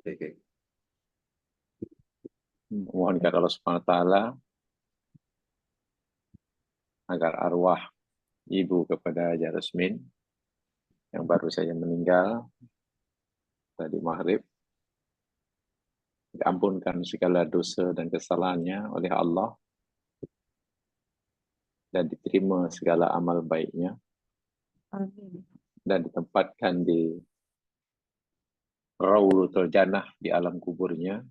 Oke. Mohon kepada Allah Subhanahu wa taala agar arwah ibu kepada Haji Rusmin yang baru saja meninggal tadi maghrib diampunkan segala dosa dan kesalahannya oleh Allah dan diterima segala amal baiknya. Amin. Dan ditempatkan di Raudhatul Jannah di alam kuburnya,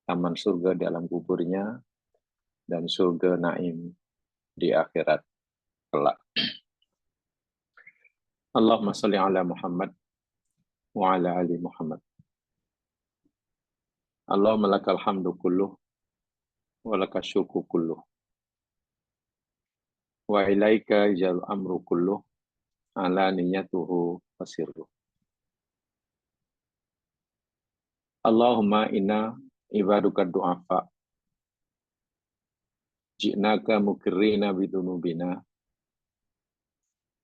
taman surga di alam kuburnya, dan surga naim di akhirat kelak. Allahumma salli ala Muhammad wa ala ali Muhammad. Allahumma lakal hamdu kulluh wa lakal syukru kulluh wa ilaika jal amru kulluh ala niyatuhu wasirruh. Allahumma inna ibaduka du'afa ji'naka mukirrina bidunubina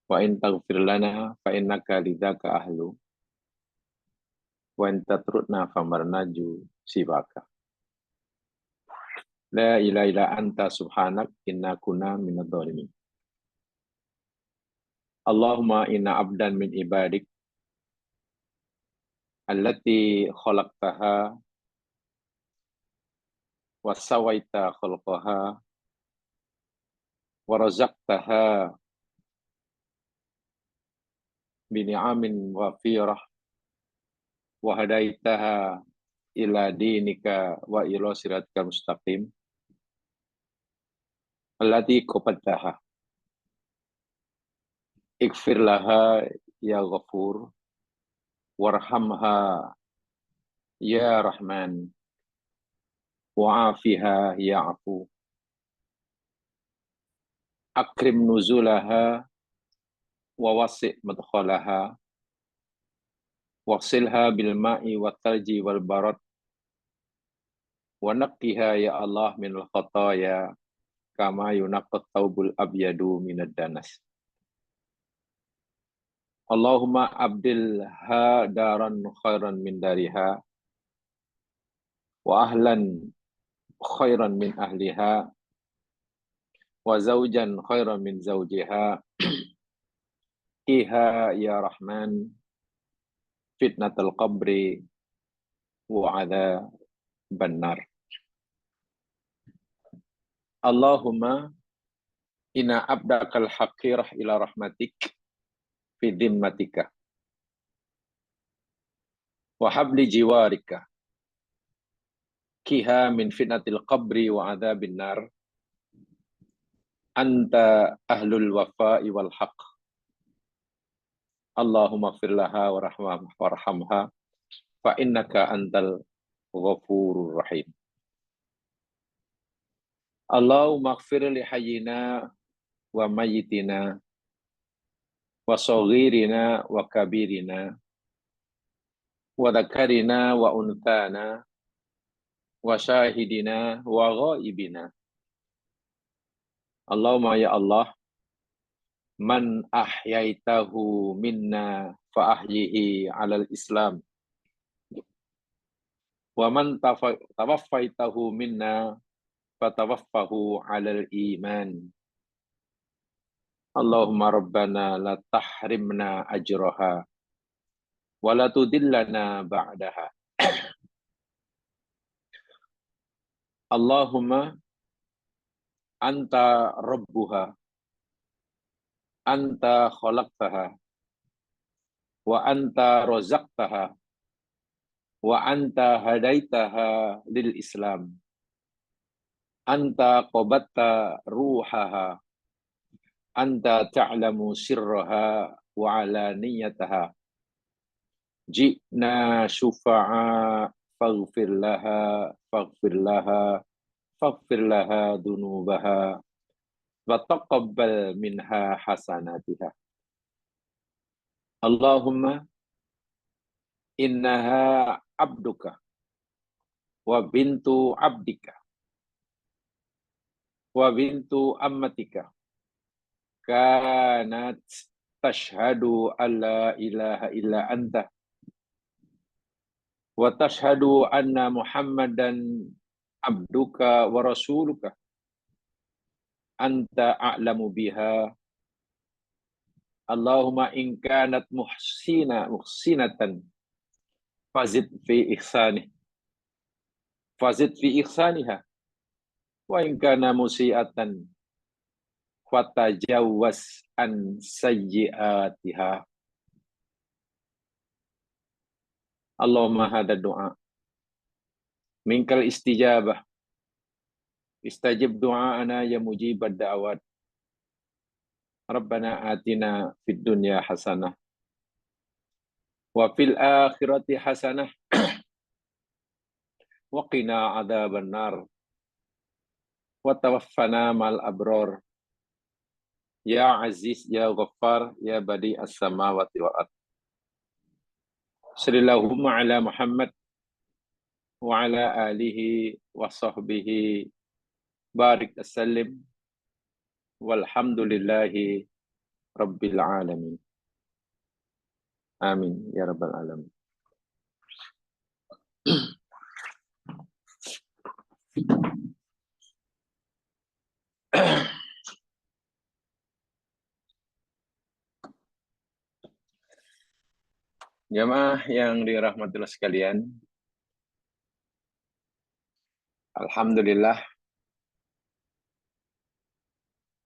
wa in taghfir lana fa innaka lidzaka ahlu wa in tatrudna famarnaju sibaka. La ilaha illa anta subhanak inna kunna minadh dhalimin. Allahumma inna abdan min ibadik allati khalaqtaha wa sawaita khalqaha wa razaqtaha bi ni'amin wafirah wa hadaitaha ila dinika wa ila siratikal mustaqim allati qabattaha ighfir laha ya ghafur warhamha ya rahman wa'afiha ya afu akrim nuzulaha wa wasi' madkhalaha waghsilha bil ma'i wat thalji wal barad wa naqqiha ya Allah minal khataya kama yunaqqat thawbul abyadu minad danas. Allahumma abdilha daran khairan min dariha wa ahlan khairan min ahliha wa zawjan khairan min zawjiha iha ya rahman fitnatul qabri wa adzaban nar. Allahumma inna abdakal haqirah ila rahmatik fi dhimmatika wa habli jiwarika kiha min fitnatil qabri wa adzabin nar anta ahlul wafa'i wal haq. Allahumma ighfir laha warhamha fa innaka antal ghafurur rahim. Allahumma ighfir li hayyina wa mayyitina wa saghirina wa kabirina wa dzakarina wa unthana wa syahidina wa ghaibina. Allahumma ya Allah, man ahyaitahu minna fa ahyihi 'alal Islam wa man tawaffaitahu minna fa tawaffahu 'alal iman. Allahumma rabbana la tahrimna ajraha wa la tudillana ba'daha. Allahumma anta rabbuha anta khalaqtaha wa anta razaqtaha wa anta hadaitaha lil Islam anta qabatta ruhaha anta ta'lamu sirraha wa alaniyataha ji'na syufa'a faghfir laha dunubaha wa taqabbal minha hasanatiha. Allahumma innaha abduka wa bintu abdika wa bintu ammatika kanat tashhadu alla ilaha illa anta wa tashhadu anna Muhammadan abduka wa rasuluka anta a'lamu biha. Allahumma in kanat muhsinatan fazid fi ihsaniha wa in kana musiatan fatajawwaz an sayyiatiha. Allahumma hadha du'a minkal istijabah istajib du'aana ya mujibad da'awat. Rabbana atina fid dunya hasanah wa fil akhirati hasanah wa qina adzaban nar wa tawaffana mal abror ya aziz ya ghaffar ya badi as-samawati wal ard. Sallallahu ala Muhammad wa ala alihi wa sahbihi barik as-salim walhamdulillahi rabbil alamin. Amin ya rabbal alamin. Jamaah yang dirahmati Allah sekalian, alhamdulillah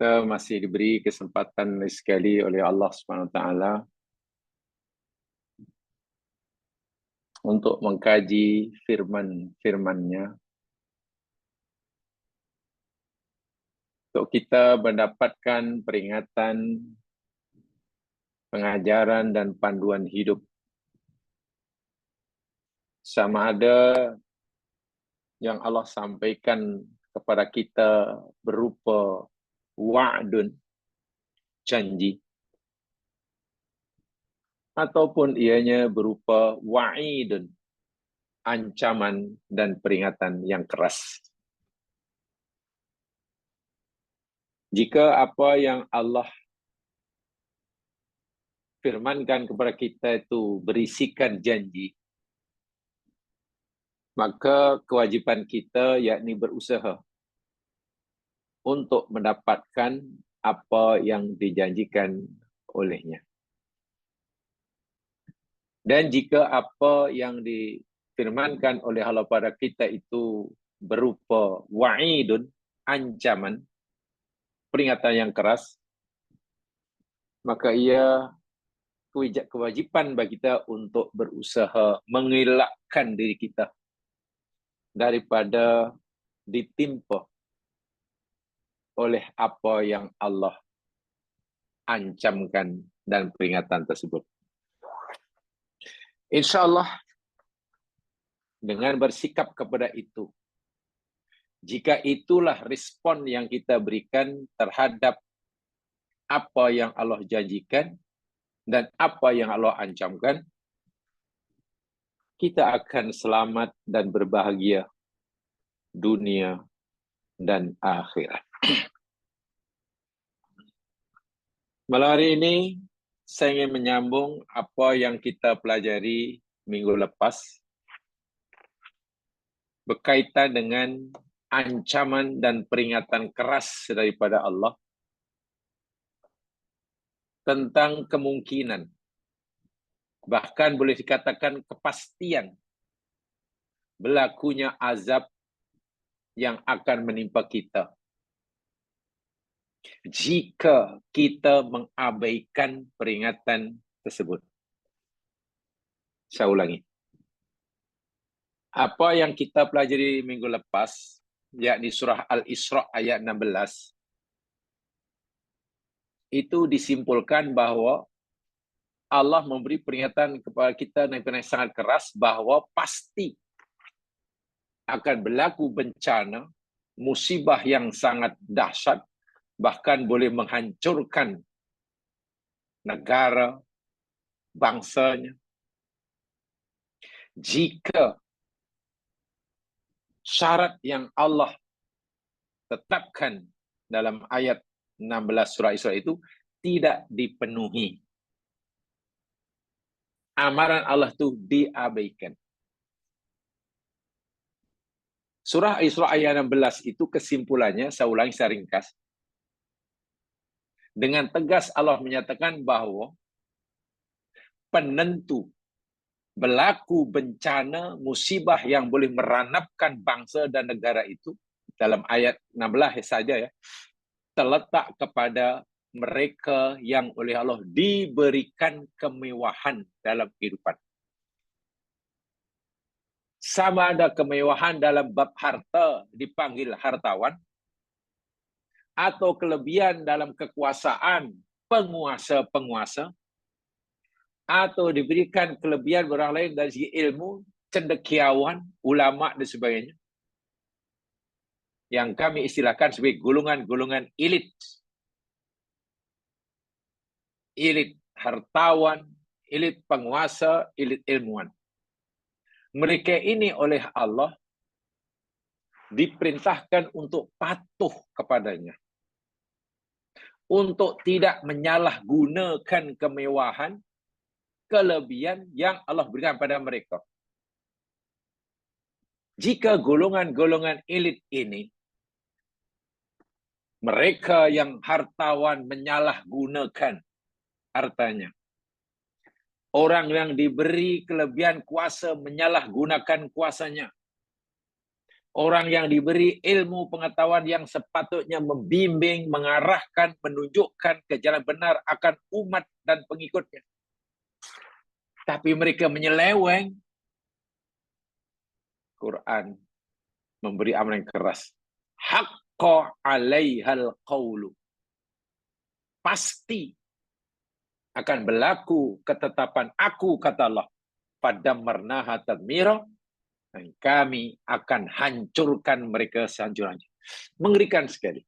kita masih diberi kesempatan sekali oleh Allah Subhanahu wa taala untuk mengkaji firman-Nya, untuk kita mendapatkan peringatan, pengajaran dan panduan hidup. Sama ada yang Allah sampaikan kepada kita berupa wa'dun, janji, ataupun ianya berupa wa'idun, ancaman dan peringatan yang keras. Jika apa yang Allah firmankan kepada kita itu berisikan janji, maka kewajiban kita yakni berusaha untuk mendapatkan apa yang dijanjikan olehnya. Dan jika apa yang difirmankan oleh Allah pada kita itu berupa wa'idun, ancaman, peringatan yang keras, maka ia kewajiban bagi kita untuk berusaha mengelakkan diri kita daripada ditimpa oleh apa yang Allah ancamkan dan peringatan tersebut. InsyaAllah dengan bersikap kepada itu, jika itulah respon yang kita berikan terhadap apa yang Allah janjikan dan apa yang Allah ancamkan, kita akan selamat dan berbahagia dunia dan akhirat. Malam hari ini saya ingin menyambung apa yang kita pelajari minggu lepas berkaitan dengan ancaman dan peringatan keras daripada Allah tentang kemungkinan, bahkan boleh dikatakan kepastian berlakunya azab yang akan menimpa kita jika kita mengabaikan peringatan tersebut. Saya ulangi. Apa yang kita pelajari minggu lepas, yakni surah Al-Isra ayat 16, itu disimpulkan bahwa Allah memberi peringatan kepada kita yang sangat keras bahwa pasti akan berlaku bencana, musibah yang sangat dahsyat, bahkan boleh menghancurkan negara, bangsanya, jika syarat yang Allah tetapkan dalam ayat 16 surah Isra itu tidak dipenuhi. Amaran Allah itu diabaikan. Surah Isra ayat 16 itu kesimpulannya, saya ulangi secara ringkas. Dengan tegas Allah menyatakan bahwa penentu berlaku bencana musibah yang boleh meranapkan bangsa dan negara itu dalam ayat 16 saja ya, terletak kepada mereka yang oleh Allah diberikan kemewahan dalam kehidupan. Sama ada kemewahan dalam bab harta dipanggil hartawan, atau kelebihan dalam kekuasaan penguasa-penguasa, atau diberikan kelebihan orang lain dari segi ilmu, cendekiawan, ulama dan sebagainya, yang kami istilahkan sebagai golongan-golongan elit. Elit hartawan, elit penguasa, elit ilmuwan. Mereka ini oleh Allah diperintahkan untuk patuh kepadanya, untuk tidak menyalahgunakan kemewahan, kelebihan yang Allah berikan pada mereka. Jika golongan-golongan elit ini, mereka yang hartawan menyalahgunakan hartanya, orang yang diberi kelebihan kuasa menyalahgunakan kuasanya, orang yang diberi ilmu pengetahuan yang sepatutnya membimbing, mengarahkan, menunjukkan ke jalan benar akan umat dan pengikutnya, tapi mereka menyeleweng, Quran memberi amaran keras. Haqqa 'alaihal qawlu. Pasti akan berlaku ketetapan aku, kata Allah, fadammarnaha tadmira, dan kami akan hancurkan mereka sehancur-hancur. Mengerikan sekali.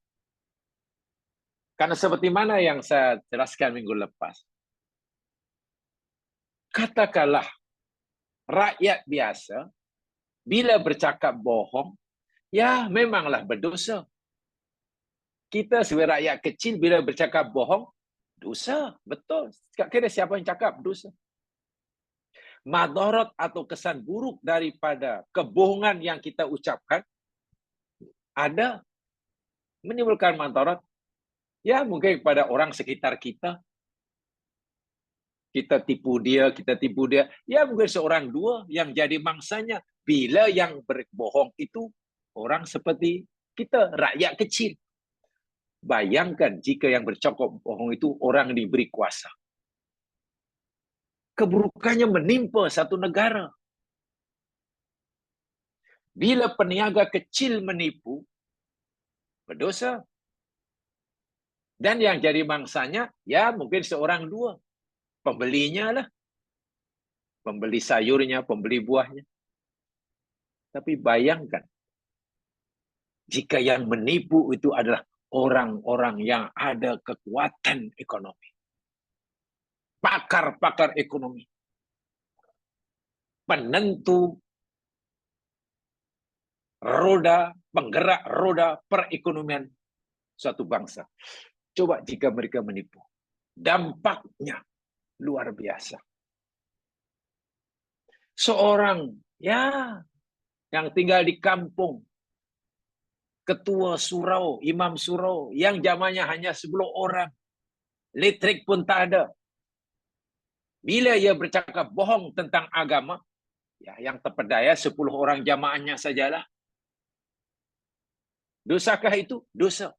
Karena seperti mana yang saya jelaskan minggu lepas, katakanlah rakyat biasa bila bercakap bohong, ya memanglah berdosa. Kita sebagai rakyat kecil bila bercakap bohong, dosa. Betul. Tak kira siapa yang cakap, dosa. Madarat atau kesan buruk daripada kebohongan yang kita ucapkan ada, menimbulkan madarat. Ya mungkin kepada orang sekitar kita. Kita tipu dia. Ya mungkin seorang dua yang jadi mangsanya. Bila yang berbohong itu orang seperti kita, rakyat kecil. Bayangkan jika yang bercakap bohong itu orang diberi kuasa. Keburukannya menimpa satu negara. Bila peniaga kecil menipu, berdosa. Dan yang jadi mangsanya, ya mungkin seorang dua. Pembelinya lah. Pembeli sayurnya, pembeli buahnya. Tapi bayangkan, jika yang menipu itu adalah orang-orang yang ada kekuatan ekonomi. Pakar-pakar ekonomi. Penentu roda, penggerak roda perekonomian suatu bangsa. Coba jika mereka menipu. Dampaknya luar biasa. Seorang yang tinggal di kampung, ketua surau, imam surau, yang jamannya hanya 10 orang, listrik pun tak ada. Bila ia bercakap bohong tentang agama, ya yang terpedaya 10 orang jamaahnya sajalah. Dosakah itu? Dosa.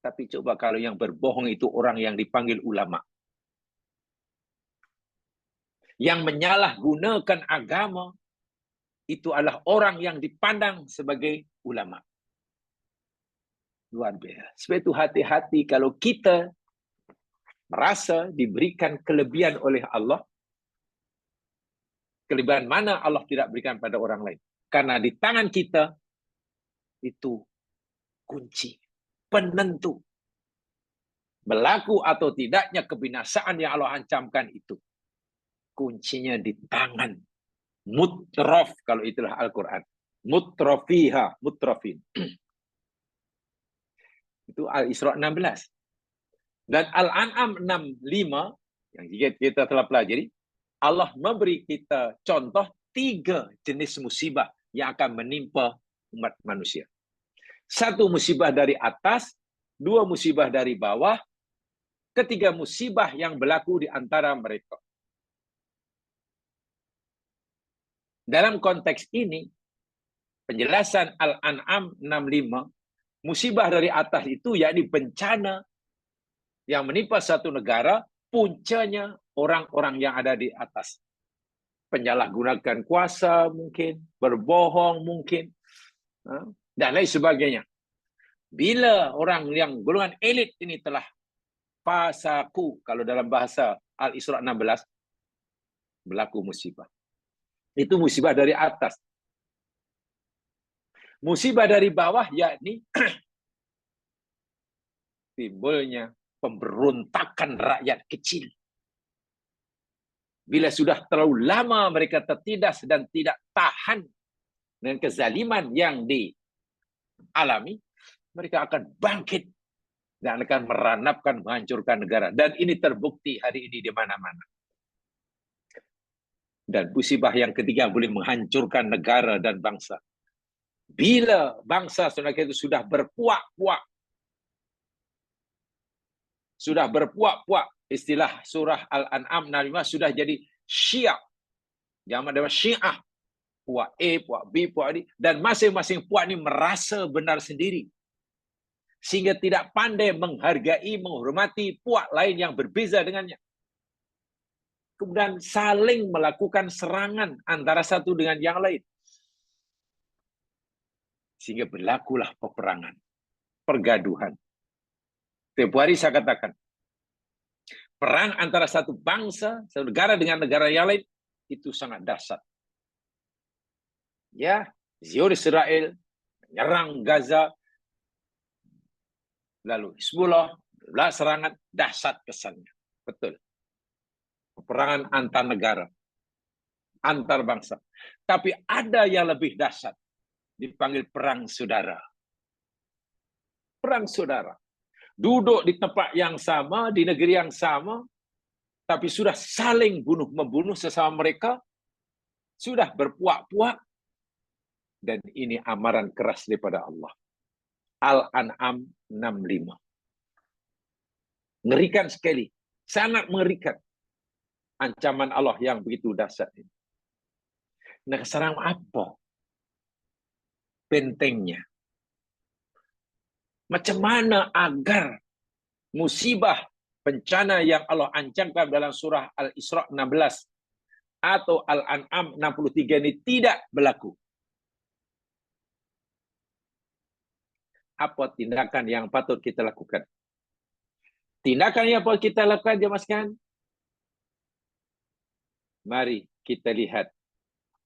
Tapi coba kalau yang berbohong itu orang yang dipanggil ulama. Yang menyalahgunakan agama, itu adalah orang yang dipandang sebagai ulama. Luar biasa. Sebab itu hati-hati kalau kita merasa diberikan kelebihan oleh Allah. Kelebihan mana Allah tidak berikan pada orang lain. Karena di tangan kita, itu kunci, penentu. Berlaku atau tidaknya kebinasaan yang Allah ancamkan itu. Kuncinya di tangan. Mutraf, kalau itulah Al-Quran. Mutrafiha, mutrafin. Itu Al-Isra 16. Dan Al-An'am 65, yang kita telah pelajari, Allah memberi kita contoh 3 jenis musibah yang akan menimpa umat manusia. Satu musibah dari atas, dua musibah dari bawah, ketiga musibah yang berlaku di antara mereka. Dalam konteks ini, penjelasan Al-An'am 65, musibah dari atas itu yakni bencana yang menimpa satu negara, puncanya orang-orang yang ada di atas. Penyalahgunakan kuasa mungkin, berbohong mungkin, dan lain sebagainya. Bila orang yang golongan elit ini telah fasaku, kalau dalam bahasa Al-Isra 16, berlaku musibah. Itu musibah dari atas. Musibah dari bawah yakni timbulnya pemberontakan rakyat kecil. Bila sudah terlalu lama mereka tertindas dan tidak tahan dengan kezaliman yang dialami, mereka akan bangkit dan akan meranapkan, menghancurkan negara. Dan ini terbukti hari ini di mana-mana. Dan musibah yang ketiga boleh menghancurkan negara dan bangsa. Bila bangsa itu sudah berpuak-puak, istilah surah Al-An'am 65 sudah jadi syiah. Jamak dari syiah. Puak A, puak B, puak D. Dan masing-masing puak ini merasa benar sendiri. Sehingga tidak pandai menghargai, menghormati puak lain yang berbeza dengannya. Kemudian saling melakukan serangan antara satu dengan yang lain. Sehingga berlakulah peperangan, pergaduhan. Tempoh hari saya katakan, perang antara satu bangsa, satu negara dengan negara yang lain, itu sangat dahsyat. Ya, Zionis Israel menyerang Gaza, lalu Hizbullah, serangan dahsyat kesannya. Betul. Peperangan antar negara, antar bangsa. Tapi ada yang lebih dahsyat, dipanggil perang saudara. Perang saudara. Duduk di tempat yang sama, di negeri yang sama, tapi sudah saling bunuh-membunuh sesama mereka, sudah berpuak-puak, dan ini amaran keras daripada Allah. Al-An'am 65. Ngerikan sekali, sangat mengerikan ancaman Allah yang begitu dahsyat ini. Nah, sekarang apa bentengnya? Macam mana agar musibah bencana yang Allah ancamkan dalam surah Al-Isra 16 atau Al-An'am 63 ini tidak berlaku? Apa tindakan yang patut kita lakukan? Tindakan yang patut kita lakukan, jemaah sekalian, mari kita lihat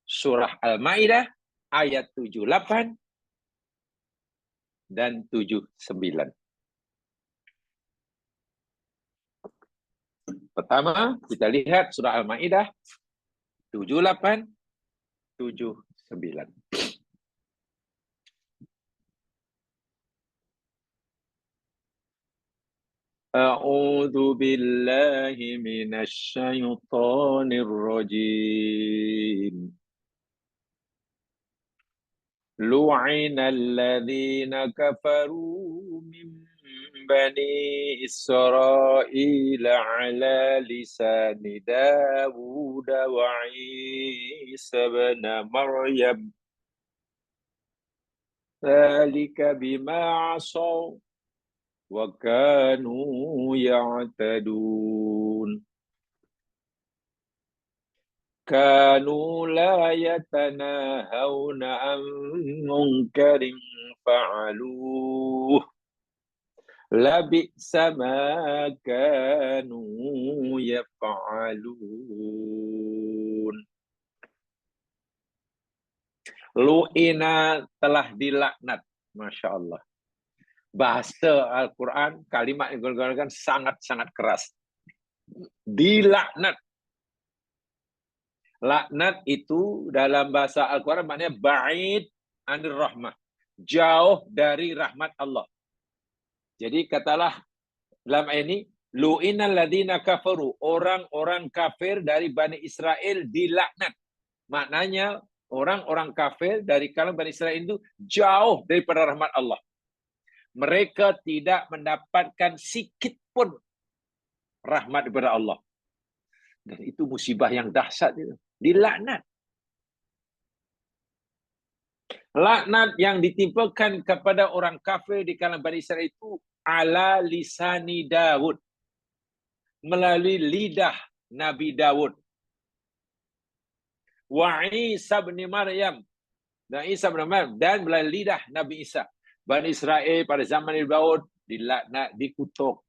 surah Al-Maidah ayat 78 dan 79. Pertama, kita lihat surah Al-Maidah 78, 79. A'udzu billahi minasy syaithanir rajim. Lu'ina alladhina kafaru min bani Israil ala lisani Dawud wa Isa ibn Maryam. Dzalika bima 'asaw wa kanu ya'tadun. Kanu la yatanahawna an munkarin fa'aluh. Labi'sa ma kanu yaf'alun. Lu'ina telah dilaknat. Masya Allah. Bahasa Al-Quran, kalimat yang digunakan sangat-sangat keras. Dilaknat. Laknat itu dalam bahasa Al-Quran maknanya ba'id anir rahmah. Jauh dari rahmat Allah. Jadi katalah dalam ini, lu'inal ladina kafaru. Orang-orang kafir dari Bani Israel dilaknat. Maknanya Orang-orang kafir dari kalangan Bani Israel itu jauh daripada rahmat Allah. Mereka tidak mendapatkan sikit pun rahmat daripada Allah. Dan itu musibah yang dahsyat itu. Dilaknat. Laknat yang ditimpakan kepada orang kafir di kalangan Bani Israel itu ala lisani Daud. Melalui lidah Nabi Daud. Wa Isa bin Maryam. Dan Isa bin Maryam. Dan melalui lidah Nabi Isa. Bani Israel pada zaman Nabi Daud dilaknat, dikutuk.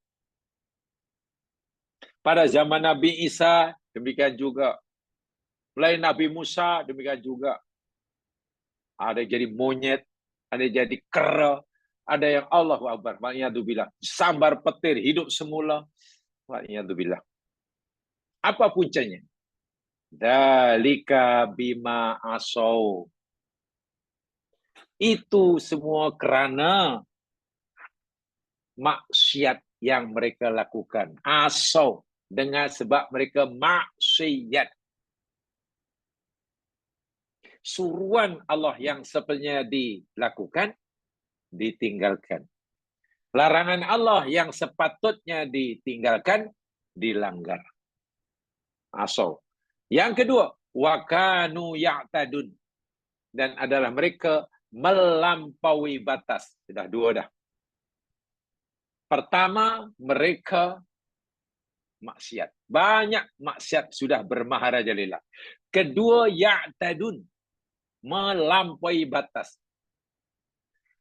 Pada zaman Nabi Isa, demikian juga. Melalui Nabi Musa, demikian juga. Ada yang jadi monyet, ada yang jadi kera, ada yang Allahu Akbar. Wa'iyadzubillah. Sambar petir, hidup semula. Wa'iyadzubillah. Apa puncanya? Dalika bima asau. Itu semua kerana maksiat yang mereka lakukan. Asau. Dengan sebab mereka maksiat. Suruhan Allah yang sepatutnya dilakukan, ditinggalkan. Larangan Allah yang sepatutnya ditinggalkan, dilanggar. Asau. Yang kedua, wakanu ya'tadun. Dan adalah mereka melampaui batas. Sudah dua dah. Pertama, mereka maksiat. Banyak maksiat sudah bermaharajalela. Kedua, ya'tadun. Melampaui batas.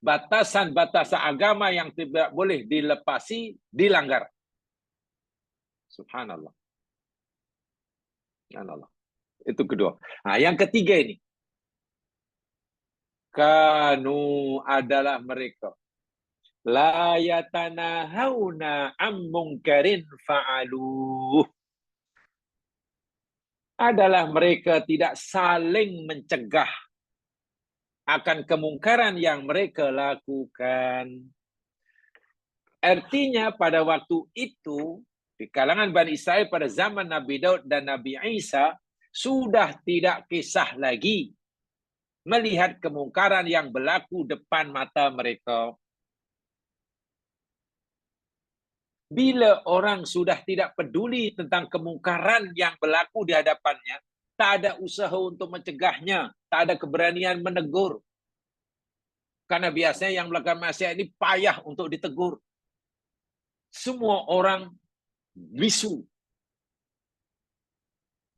Batasan-batasan agama yang tidak boleh dilepasi, dilanggar. Subhanallah. Subhanallah. Itu kedua. Yang ketiga ini. Kanu adalah mereka. La yatanahawna am munkarin fa'aluh. Adalah mereka tidak saling mencegah akan kemungkaran yang mereka lakukan. Artinya pada waktu itu, di kalangan Bani Israel pada zaman Nabi Daud dan Nabi Isa, sudah tidak kisah lagi melihat kemungkaran yang berlaku depan mata mereka. Bila orang sudah tidak peduli tentang kemungkaran yang berlaku di hadapannya, tak ada usaha untuk mencegahnya, tak ada keberanian menegur. Karena biasanya yang melakukan maksiat ini payah untuk ditegur. Semua orang bisu.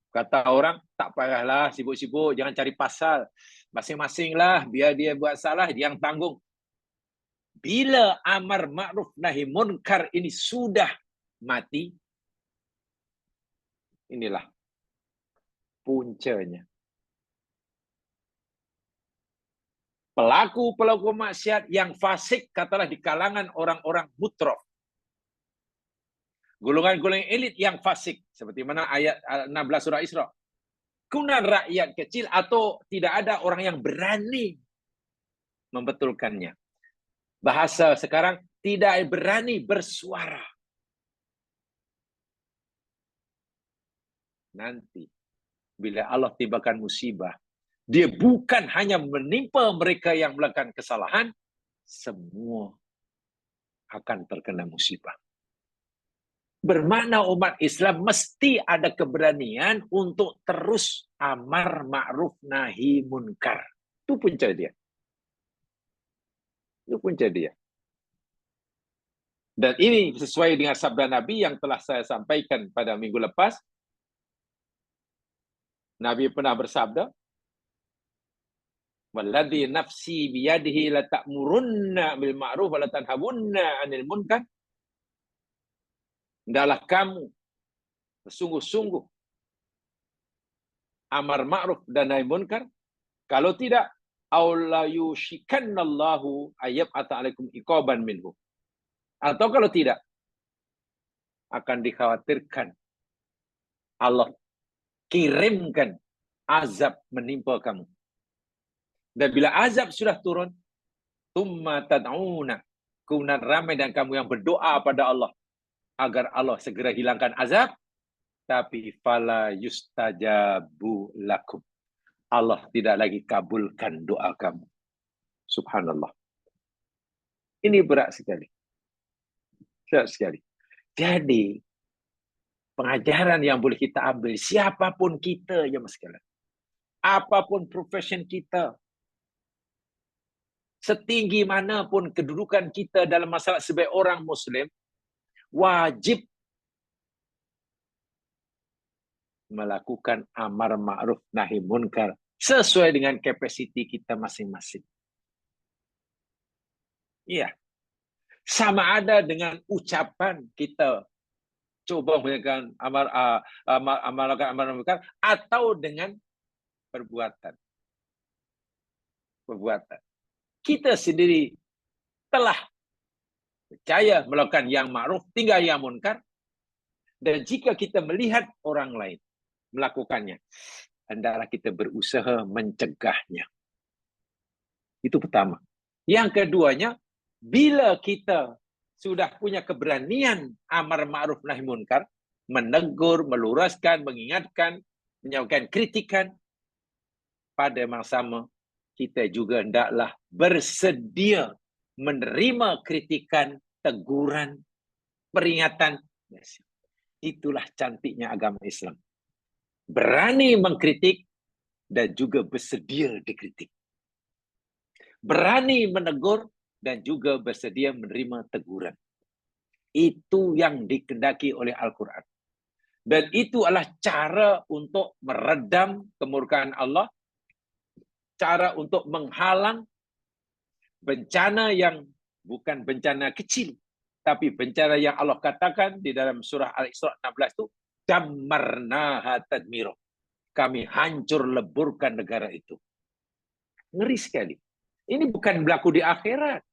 Kata orang, tak payahlah sibuk-sibuk, jangan cari pasal. Masing-masinglah, biar dia buat salah, dia yang tanggung. Bila amar ma'ruf nahi munkar ini sudah mati, inilah puncanya. Pelaku-pelaku maksiat yang fasik katalah di kalangan orang-orang mutrof. Golongan-golongan elit yang fasik. Seperti mana ayat 16 surah Isra. Kemudian rakyat kecil atau tidak ada orang yang berani membetulkannya. Bahasa sekarang, tidak berani bersuara. Nanti, bila Allah tibakan musibah, dia bukan hanya menimpa mereka yang melakukan kesalahan, semua akan terkena musibah. Bermakna umat Islam mesti ada keberanian untuk terus amar ma'ruf nahi munkar. Itu punca dia. Itu punca dia. Dan ini sesuai dengan sabda Nabi yang telah saya sampaikan pada minggu lepas. Nabi pernah bersabda, "Walladzi nafsi biyadihi la ta'murunna bil ma'ruf wa la tanhawunna 'anil munkar." Hendaklah kamu bersungguh-sungguh amar ma'ruf dan nahi munkar. Kalau tidak, aula yushikannallahu ayyab'ata 'alaikum iqaban minhu. Atau kalau tidak, akan dikhawatirkan Allah kirimkan azab menimpa kamu. Dan bila azab sudah turun, tumma tad'una, kemudian ramai dan kamu yang berdoa pada Allah agar Allah segera hilangkan azab, tapi fala yustajabu lakum. Allah tidak lagi kabulkan doa kamu. Subhanallah. Ini berat sekali. Berat sekali. Jadi, pengajaran yang boleh kita ambil, siapapun kita, ya mas sekalian. Apapun profession kita, setinggi manapun kedudukan kita dalam masalah sebagai orang Muslim, wajib melakukan amar ma'ruf nahi munkar sesuai dengan kapasiti kita masing-masing. Iya. Sama ada dengan ucapan kita coba melakukan amar munkar atau dengan perbuatan. Kita sendiri telah percaya melakukan yang ma'ruf, tinggal yang munkar. Dan jika kita melihat orang lain melakukannya, hendaklah kita berusaha mencegahnya. Itu pertama. Yang keduanya, bila kita sudah punya keberanian amar ma'ruf nahi munkar, menegur, meluruskan, mengingatkan, menyampaikan kritikan, pada masa sama kita juga hendaklah bersedia menerima kritikan, teguran, peringatan. Itulah cantiknya agama Islam. Berani mengkritik dan juga bersedia dikritik. Berani menegur dan juga bersedia menerima teguran. Itu yang dikehendaki oleh Al-Quran. Dan itu adalah cara untuk meredam kemurkaan Allah, cara untuk menghalang bencana yang bukan bencana kecil, tapi bencana yang Allah katakan di dalam surah Al-Isra 16 itu, dammarnaha tadmiro. Kami hancur leburkan negara itu. Ngeri sekali. Ini bukan berlaku di akhirat.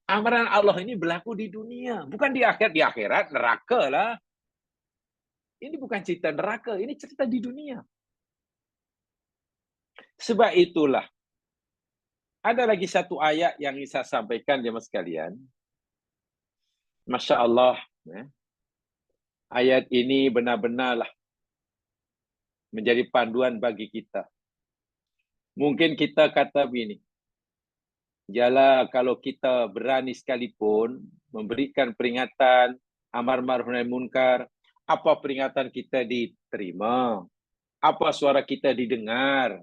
Amaran Allah ini berlaku di dunia. Bukan di akhirat. Di akhirat neraka lah. Ini bukan cerita neraka. Ini cerita di dunia. Sebab itulah. Ada lagi satu ayat yang saya sampaikan jemaah sekalian. Masya Allah. Ayat ini benar-benarlah menjadi panduan bagi kita. Mungkin kita kata begini. Yalah, kalau kita berani sekalipun memberikan peringatan amar ma'ruf nahi munkar, apa peringatan kita diterima? Apa suara kita didengar?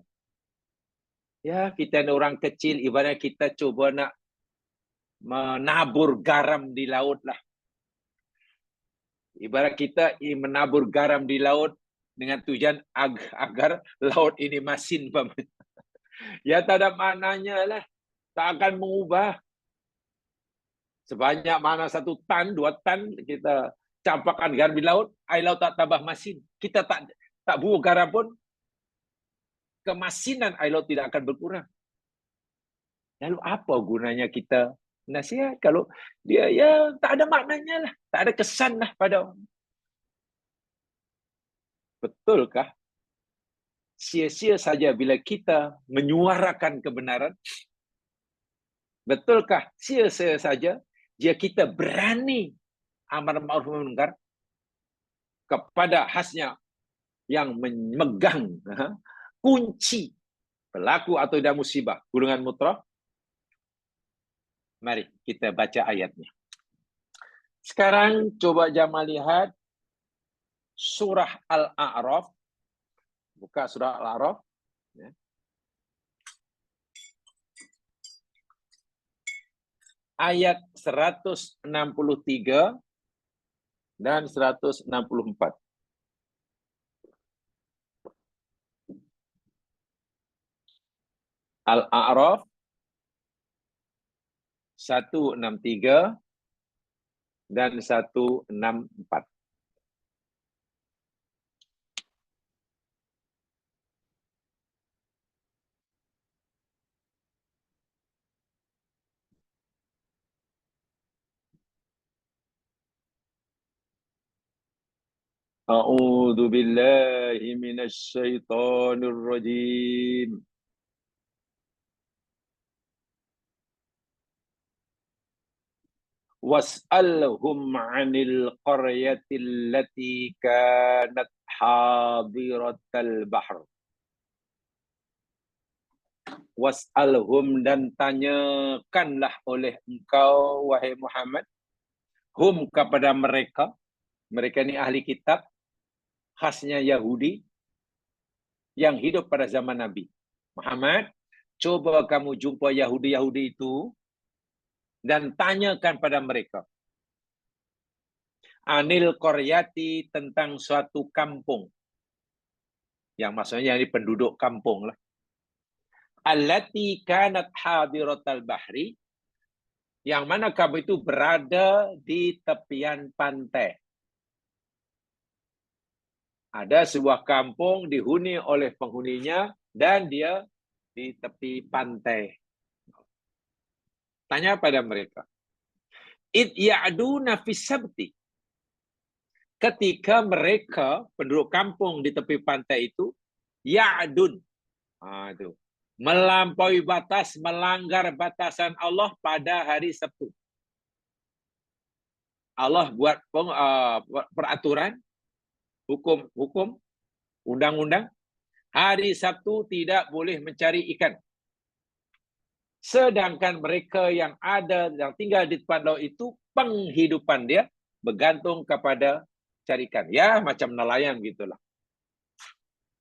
Ya, kita orang kecil, ibaratnya kita coba nak menabur garam di laut lah. Ibarat kita menabur garam di laut dengan tujuan agar laut ini masin. Ya, tak ada maknanya lah. Tak akan mengubah. Sebanyak mana 1 tan, 2 tan kita campakkan garam di laut, air laut tak tambah masin. Kita tak bubuh garam pun, kemasinan air laut tidak akan berkurang. Lalu apa gunanya kita nasihat kalau dia ya tak ada maknanya lah, tak ada kesan lah pada orang. Betulkah? Sia-sia saja bila kita menyuarakan kebenaran. Betulkah? Sia-sia saja jika kita berani amar ma'ruf nahi munkar kepada khasnya yang memegang kunci pelaku atau tidak musibah gulungan mutrah. Mari kita baca ayatnya. Sekarang coba jamaah lihat surah Al-A'raf. Buka surah Al-A'raf. Ayat 163 dan 164. Al-A'raf 163 dan 164. A'udzu billahi minasy syaithanir rajim. Was'alhum 'anil qaryati allati kanat hadiratal bahr was'alhum dan tanyakanlah oleh engkau wahai Muhammad hum kepada mereka. Mereka ni ahli kitab, khasnya Yahudi yang hidup pada zaman Nabi Muhammad. Coba kamu jumpa Yahudi-Yahudi itu dan tanyakan pada mereka anil qaryati, tentang suatu kampung, yang maksudnya ini penduduk kampung lah, allati kanat hadiratal bahri, yang mana kamu itu berada di tepian pantai. Ada sebuah kampung dihuni oleh penghuninya dan dia di tepi pantai. Tanya pada mereka. Id ya'duna fis sabti. Ketika mereka, penduduk kampung di tepi pantai itu, ya'dun. Itu. Melampaui batas, melanggar batasan Allah pada hari Sabtu. Allah buat peraturan, hukum, undang-undang. Hari Sabtu tidak boleh mencari ikan. Sedangkan mereka yang tinggal di depan laut itu, penghidupan dia bergantung kepada cari ikan. Ya, macam nelayan gitulah.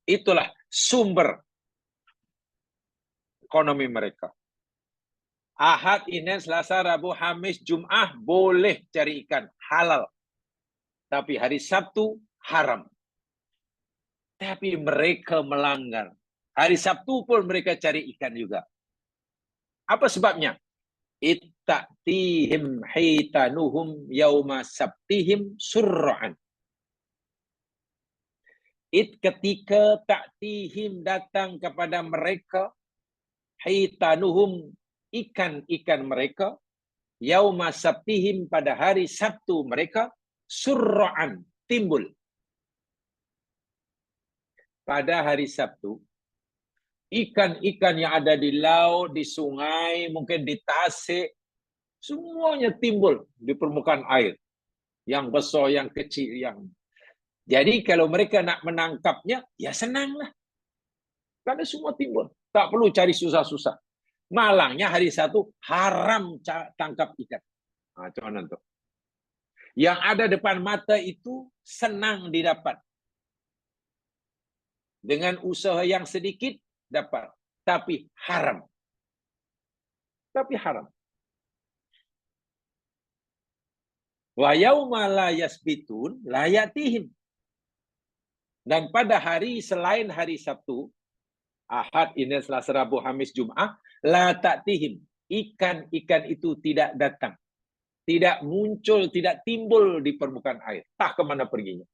Itulah sumber ekonomi mereka. Ahad, Isnin, Selasa, Rabu, Khamis, Jumat boleh cari ikan, halal. Tapi hari Sabtu haram. Tapi mereka melanggar. Hari Sabtu pun mereka cari ikan juga. Apa sebabnya? Itta'tihim hitanuhum yauma sabtihim surra'an. Ketika ta'tihim datang kepada mereka, hitanuhum ikan-ikan mereka, yauma sabtihim pada hari Sabtu mereka, surra'an timbul. Pada hari Sabtu, ikan-ikan yang ada di laut, di sungai, mungkin di tasik, semuanya timbul di permukaan air. Yang besar, yang kecil, yang... Jadi kalau mereka nak menangkapnya, ya senanglah. Karena semua timbul. Tak perlu cari susah-susah. Malangnya hari Sabtu haram tangkap ikan. Macam mana tu? Yang ada depan mata itu senang didapat. Dengan usaha yang sedikit, dapat. Tapi haram. Tapi haram. Wa yauma la yasbitun la yatihim. Dan pada hari selain hari Sabtu, Ahad, Isnin, Selasa, Rabu, Khamis, Jumat, la ta'tihim. Ikan-ikan itu tidak datang. Tidak muncul, tidak timbul di permukaan air. Tak ke mana perginya.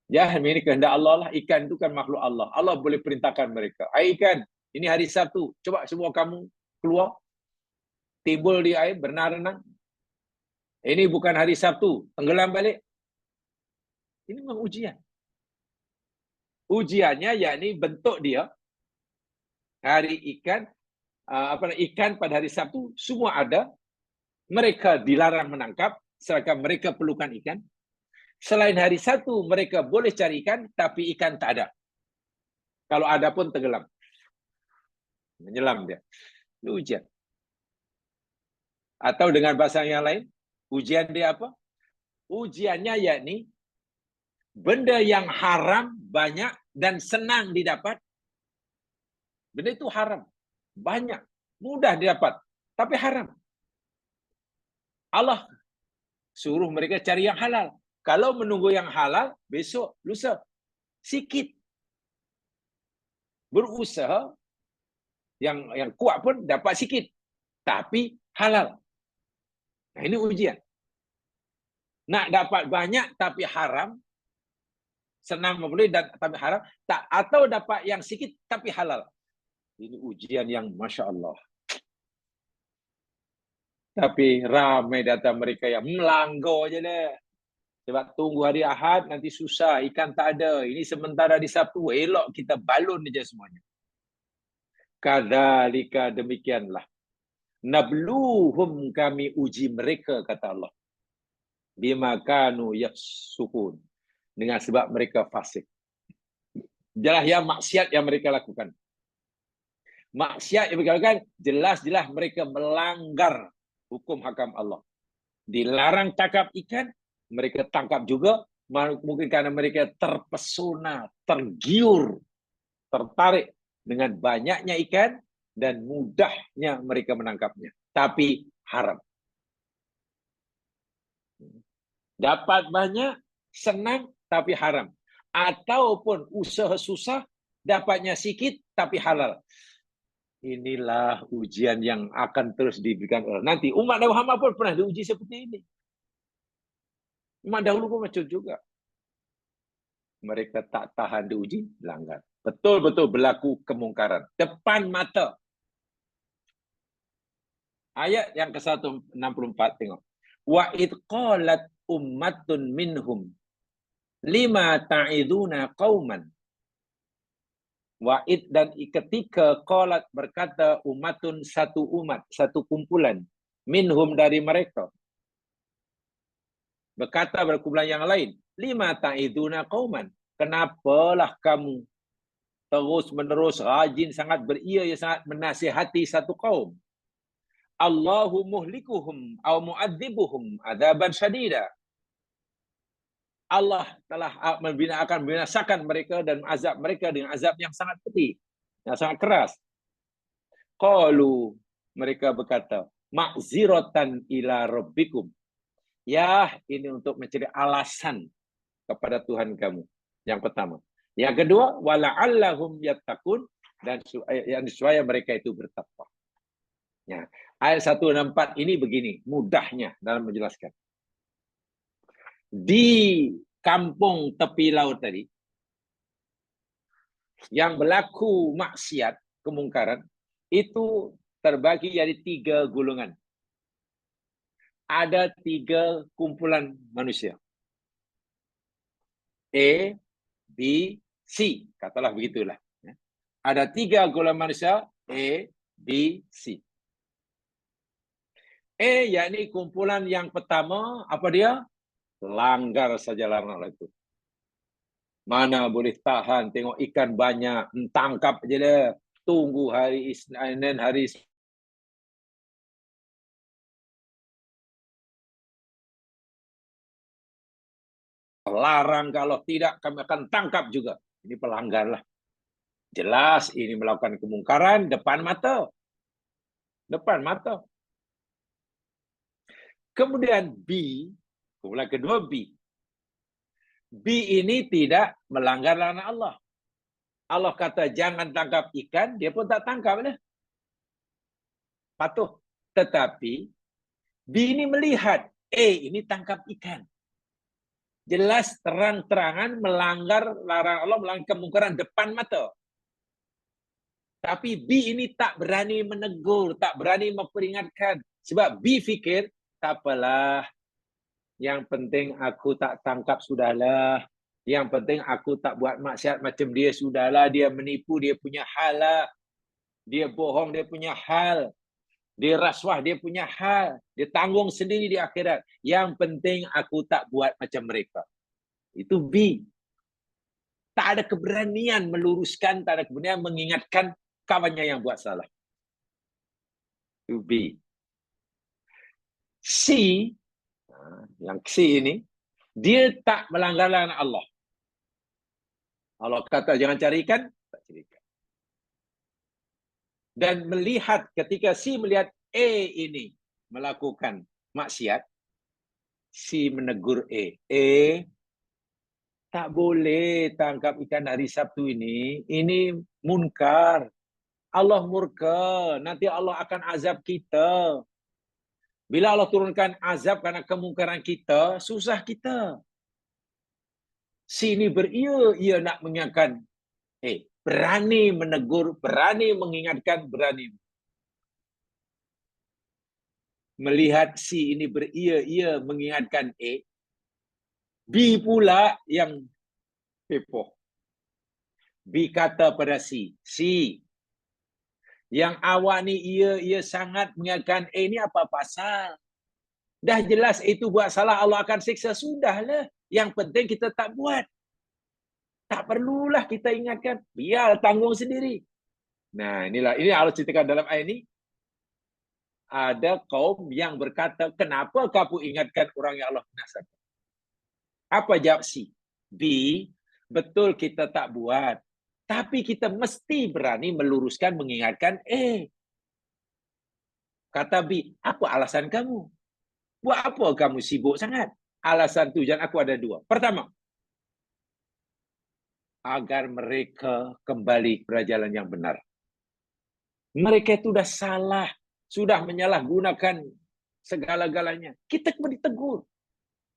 Ya, ini kehendak Allah lah. Ikan itu kan makhluk Allah. Allah boleh perintahkan mereka. Hai ikan, ini hari Sabtu. Coba semua kamu keluar. Timbul di air, berenang-renang. Ini bukan hari Sabtu. Tenggelam balik. Ini memang ujian. Ujiannya yakni bentuk dia. Hari ikan, ikan pada hari Sabtu semua ada. Mereka dilarang menangkap, sedangkan mereka perlukan ikan. Selain hari Sabtu, mereka boleh cari ikan, tapi ikan tak ada. Kalau ada pun tenggelam. Menyelam dia. Itu ujian. Atau dengan bahasa yang lain, ujian dia apa? Ujiannya yakni benda yang haram banyak dan senang didapat. Benda itu haram. Banyak. Mudah didapat. Tapi haram. Allah suruh mereka cari yang halal. Kalau menunggu yang halal, besok, lusa. Sikit. Berusaha, yang kuat pun dapat sikit. Tapi halal. Nah, ini ujian. Nak dapat banyak tapi haram, senang membeli dan tapi haram, tak, atau dapat yang sikit tapi halal. Ini ujian yang Masya Allah. Tapi ramai data mereka yang melanggar je dah. Sebab tunggu hari Ahad, nanti susah. Ikan tak ada. Ini sementara di Sabtu. Elok kita balun je semuanya. Kadzalika, demikianlah. Nabluhum, kami uji mereka, kata Allah. Bima kanu yafsukun. Dengan sebab mereka fasik. Jelas yang maksiat yang mereka lakukan. Maksiat yang berkaitan jelas-jelas mereka melanggar hukum hakam Allah. Dilarang tangkap ikan, mereka tangkap juga, mungkin karena mereka terpesona, tergiur, tertarik dengan banyaknya ikan dan mudahnya mereka menangkapnya. Tapi haram. Dapat banyak, senang, tapi haram. Ataupun usaha susah, dapatnya sedikit, tapi halal. Inilah ujian yang akan terus diberikan oleh nanti. Umat Nabi Muhammad pun pernah diuji seperti ini. Umat dahulu pun macam juga. Mereka tak tahan diuji, langgar. Betul-betul berlaku kemungkaran. Depan mata. Ayat yang ke-164, tengok. Wa id qalat ummatun minhum lima ta'iduna qauman. Wa'id dan ketika qalat berkata umatun satu umat, satu kumpulan. Minhum dari mereka. Berkata berkumpulan yang lain. Lima ta'iduna qauman. Kenapalah kamu terus-menerus rajin sangat beria, sangat menasihati satu kaum. Allahu muhlikuhum au mu'adzibuhum adzaban syadida. Allah telah akan membinasakan mereka dan azab mereka dengan azab yang sangat pedih, yang sangat keras. Qalu, mereka berkata, ma'ziratan ila rabbikum. Ya, ini untuk mencari alasan kepada Tuhan kamu. Yang pertama. Yang kedua, wala'allahum yattaqun, dan supaya mereka itu bertakwa. Ya, ayat 164 ini begini, mudahnya dalam menjelaskan. Di kampung tepi laut tadi, yang berlaku maksiat, kemungkaran, itu terbagi jadi 3 golongan. Ada 3 kumpulan manusia. A, B, C. Katalah begitulah. Ada 3 golongan manusia, A, B, C. A, yakni kumpulan yang pertama, apa dia? Langgar saja larangan itu. Mana boleh tahan, tengok ikan banyak, tangkap je dah. Tunggu hari Isnin, hari larang, kalau tidak kami akan tangkap juga. Ini pelanggar lah. Jelas ini melakukan kemungkaran depan mata. Depan mata. Kemudian B, kumpulan kedua B. B ini tidak melanggar larangan Allah. Allah kata jangan tangkap ikan, dia pun tak tangkap lah. Patuh. Tetapi B ini melihat, ini tangkap ikan. Jelas terang-terangan melanggar larangan Allah, melanggar kemungkaran depan mata. Tapi B ini tak berani menegur, tak berani memperingatkan. Sebab B fikir, tak apalah. Yang penting aku tak tangkap sudahlah. Yang penting aku tak buat maksiat macam dia sudahlah. Dia menipu, dia punya hal lah. Dia bohong, dia punya hal. Dia rasuah, dia punya hal. Dia tanggung sendiri di akhirat. Yang penting aku tak buat macam mereka. Itu B. Tak ada keberanian meluruskan, tak ada keberanian mengingatkan kawannya yang buat salah. Itu B. C, yang C ini, dia tak melanggar larangan Allah. Allah kata jangan cari ikan, tak cari ikan. Dan melihat, ketika C melihat A ini melakukan maksiat, C menegur A. Tak boleh tangkap ikan hari Sabtu ini. Ini munkar. Allah murka. Nanti Allah akan azab kita. Bila Allah turunkan azab karena kemungkaran kita, susah kita. Sini beria, ia nak mengingatkan. Berani menegur, berani mengingatkan, berani. Melihat si ini beria, ia mengingatkan B pula yang pepoh. B kata pada si, yang awak ni ia sangat mengingatkan ini apa pasal? Dah jelas itu buat salah, Allah akan siksa, sudahlah. Yang penting kita tak buat. Tak perlulah kita ingatkan. Biar tanggung sendiri. Nah, ini Allah ceritakan dalam ayat ini. Ada kaum yang berkata, kenapa kamu ingatkan orang yang Allah binasakan? Apa jawab si? B, betul kita tak buat. Tapi kita mesti berani meluruskan, mengingatkan, kata B, apa alasan kamu? Buat apa kamu sibuk sangat? Alasan tujuan aku ada dua. Pertama, agar mereka kembali ke jalan yang benar. Mereka itu sudah salah, sudah menyalahgunakan segala-galanya. Kita kembali tegur.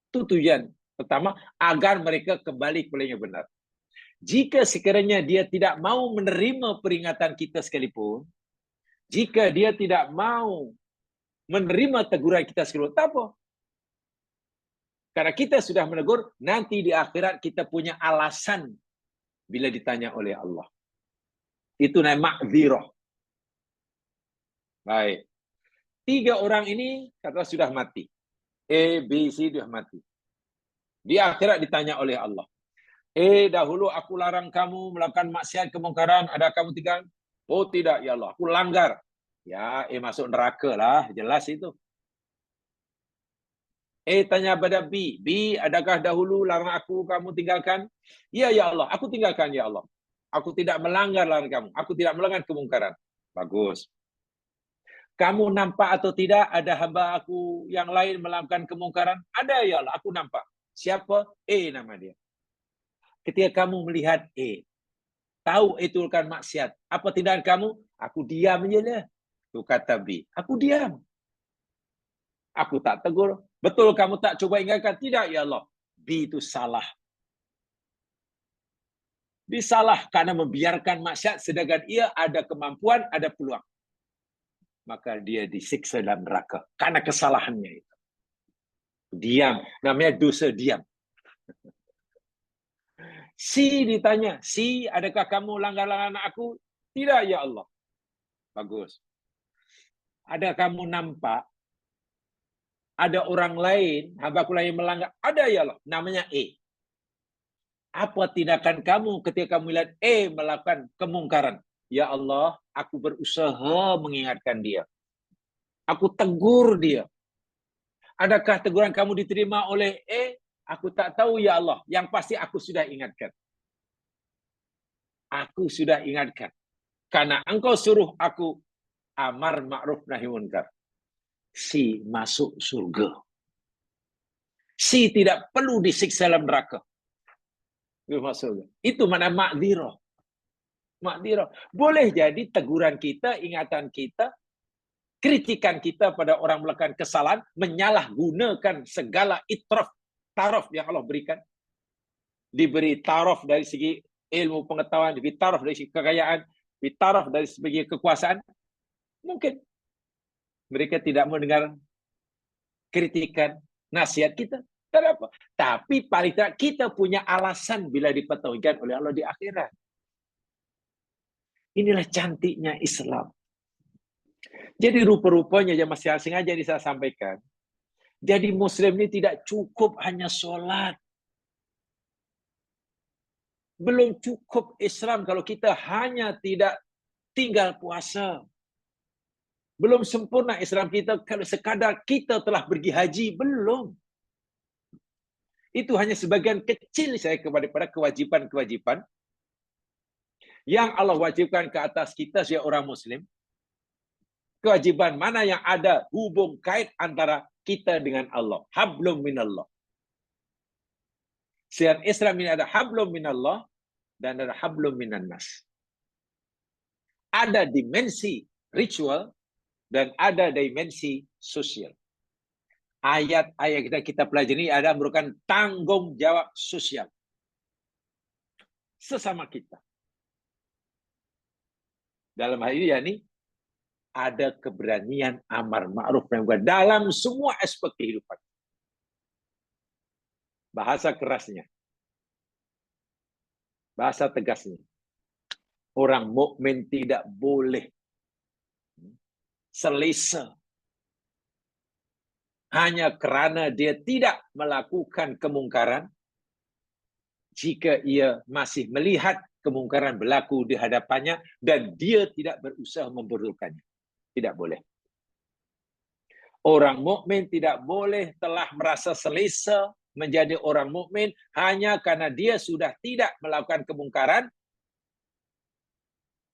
Itu tujuan pertama, agar mereka kembali ke yang benar. Jika sekiranya dia tidak mau menerima peringatan kita sekalipun, jika dia tidak mau menerima teguran kita sekalipun, tak apa. Karena kita sudah menegur, nanti di akhirat kita punya alasan bila ditanya oleh Allah. Itu namanya ma'dzirah. Baik. 3 orang ini kata sudah mati. A, B, C sudah mati. Di akhirat ditanya oleh Allah. Dahulu aku larang kamu melakukan maksiat kemungkaran, ada kamu tinggal? Oh tidak, ya Allah, aku langgar. Ya, masuk neraka lah, jelas itu. Tanya pada B, adakah dahulu larang aku kamu tinggalkan? Ya, ya Allah, aku tinggalkan, ya Allah. Aku tidak melanggar larang kamu, aku tidak melakukan kemungkaran. Bagus. Kamu nampak atau tidak ada hamba aku yang lain melakukan kemungkaran? Ada, ya Allah, aku nampak. Siapa? Nama dia. Ketika kamu melihat tahu itu kan maksiat, apa tindakan kamu? Aku diam je lah. Itu kata B. Aku diam. Aku tak tegur. Betul kamu tak coba ingatkan? Tidak, ya Allah. B itu salah. Dia salah karena membiarkan maksiat sedangkan ia ada kemampuan, ada peluang. Maka dia disiksa dalam neraka karena kesalahannya itu. Diam. Namanya dosa diam. Si ditanya, si adakah kamu langgar-langgar aku? Tidak, ya Allah. Bagus. Ada kamu nampak ada orang lain, hambaku lain melanggar? Ada, ya Allah. Namanya Apa tindakan kamu ketika kamu melihat melakukan kemungkaran? Ya Allah, aku berusaha mengingatkan dia. Aku tegur dia. Adakah teguran kamu diterima oleh Aku tak tahu, ya Allah. Yang pasti aku sudah ingatkan. Aku sudah ingatkan. Karena engkau suruh aku amar ma'ruf nahi munkar. Si masuk surga. Si tidak perlu disiksa dalam neraka. Itu mana ma'dzirah. Ma'dzirah. Boleh jadi teguran kita, ingatan kita, kritikan kita pada orang melakukan kesalahan, menyalahgunakan segala itraf, taraf yang Allah berikan. Diberi taraf dari segi ilmu pengetahuan, diberi taraf dari segi kekayaan, diberi taraf dari segi kekuasaan. Mungkin mereka tidak mendengar kritikan, nasihat kita. Tak apa. Tapi paling tidak kita punya alasan bila dipertanggungjawabkan oleh Allah di akhirat. Inilah cantiknya Islam. Jadi rupa-rupanya yang masih sengaja saya sampaikan. Jadi Muslim ini tidak cukup hanya sholat. Belum cukup Islam kalau kita hanya tidak tinggal puasa. Belum sempurna Islam kita kalau sekadar kita telah pergi haji. Belum. Itu hanya sebagian kecil saya kepada kewajiban-kewajiban yang Allah wajibkan ke atas kita sebagai orang Muslim. Kewajiban mana yang ada hubung kait antara kita dengan Allah. Hablum minallah. Selain Islam ini ada hablum minallah dan ada hablum minan nas. Ada dimensi ritual dan ada dimensi sosial. Ayat-ayat kita pelajari ada merupakan tanggung jawab sosial. Sesama kita. Dalam hal ini yakni ada keberanian amar ma'ruf nahi munkar dalam semua aspek kehidupan. Bahasa kerasnya. Bahasa tegasnya. Orang mukmin tidak boleh selesa hanya kerana dia tidak melakukan kemungkaran jika ia masih melihat kemungkaran berlaku di hadapannya dan dia tidak berusaha memberukannya. Tidak boleh. Orang mukmin tidak boleh telah merasa selesa menjadi orang mukmin hanya karena dia sudah tidak melakukan kemungkaran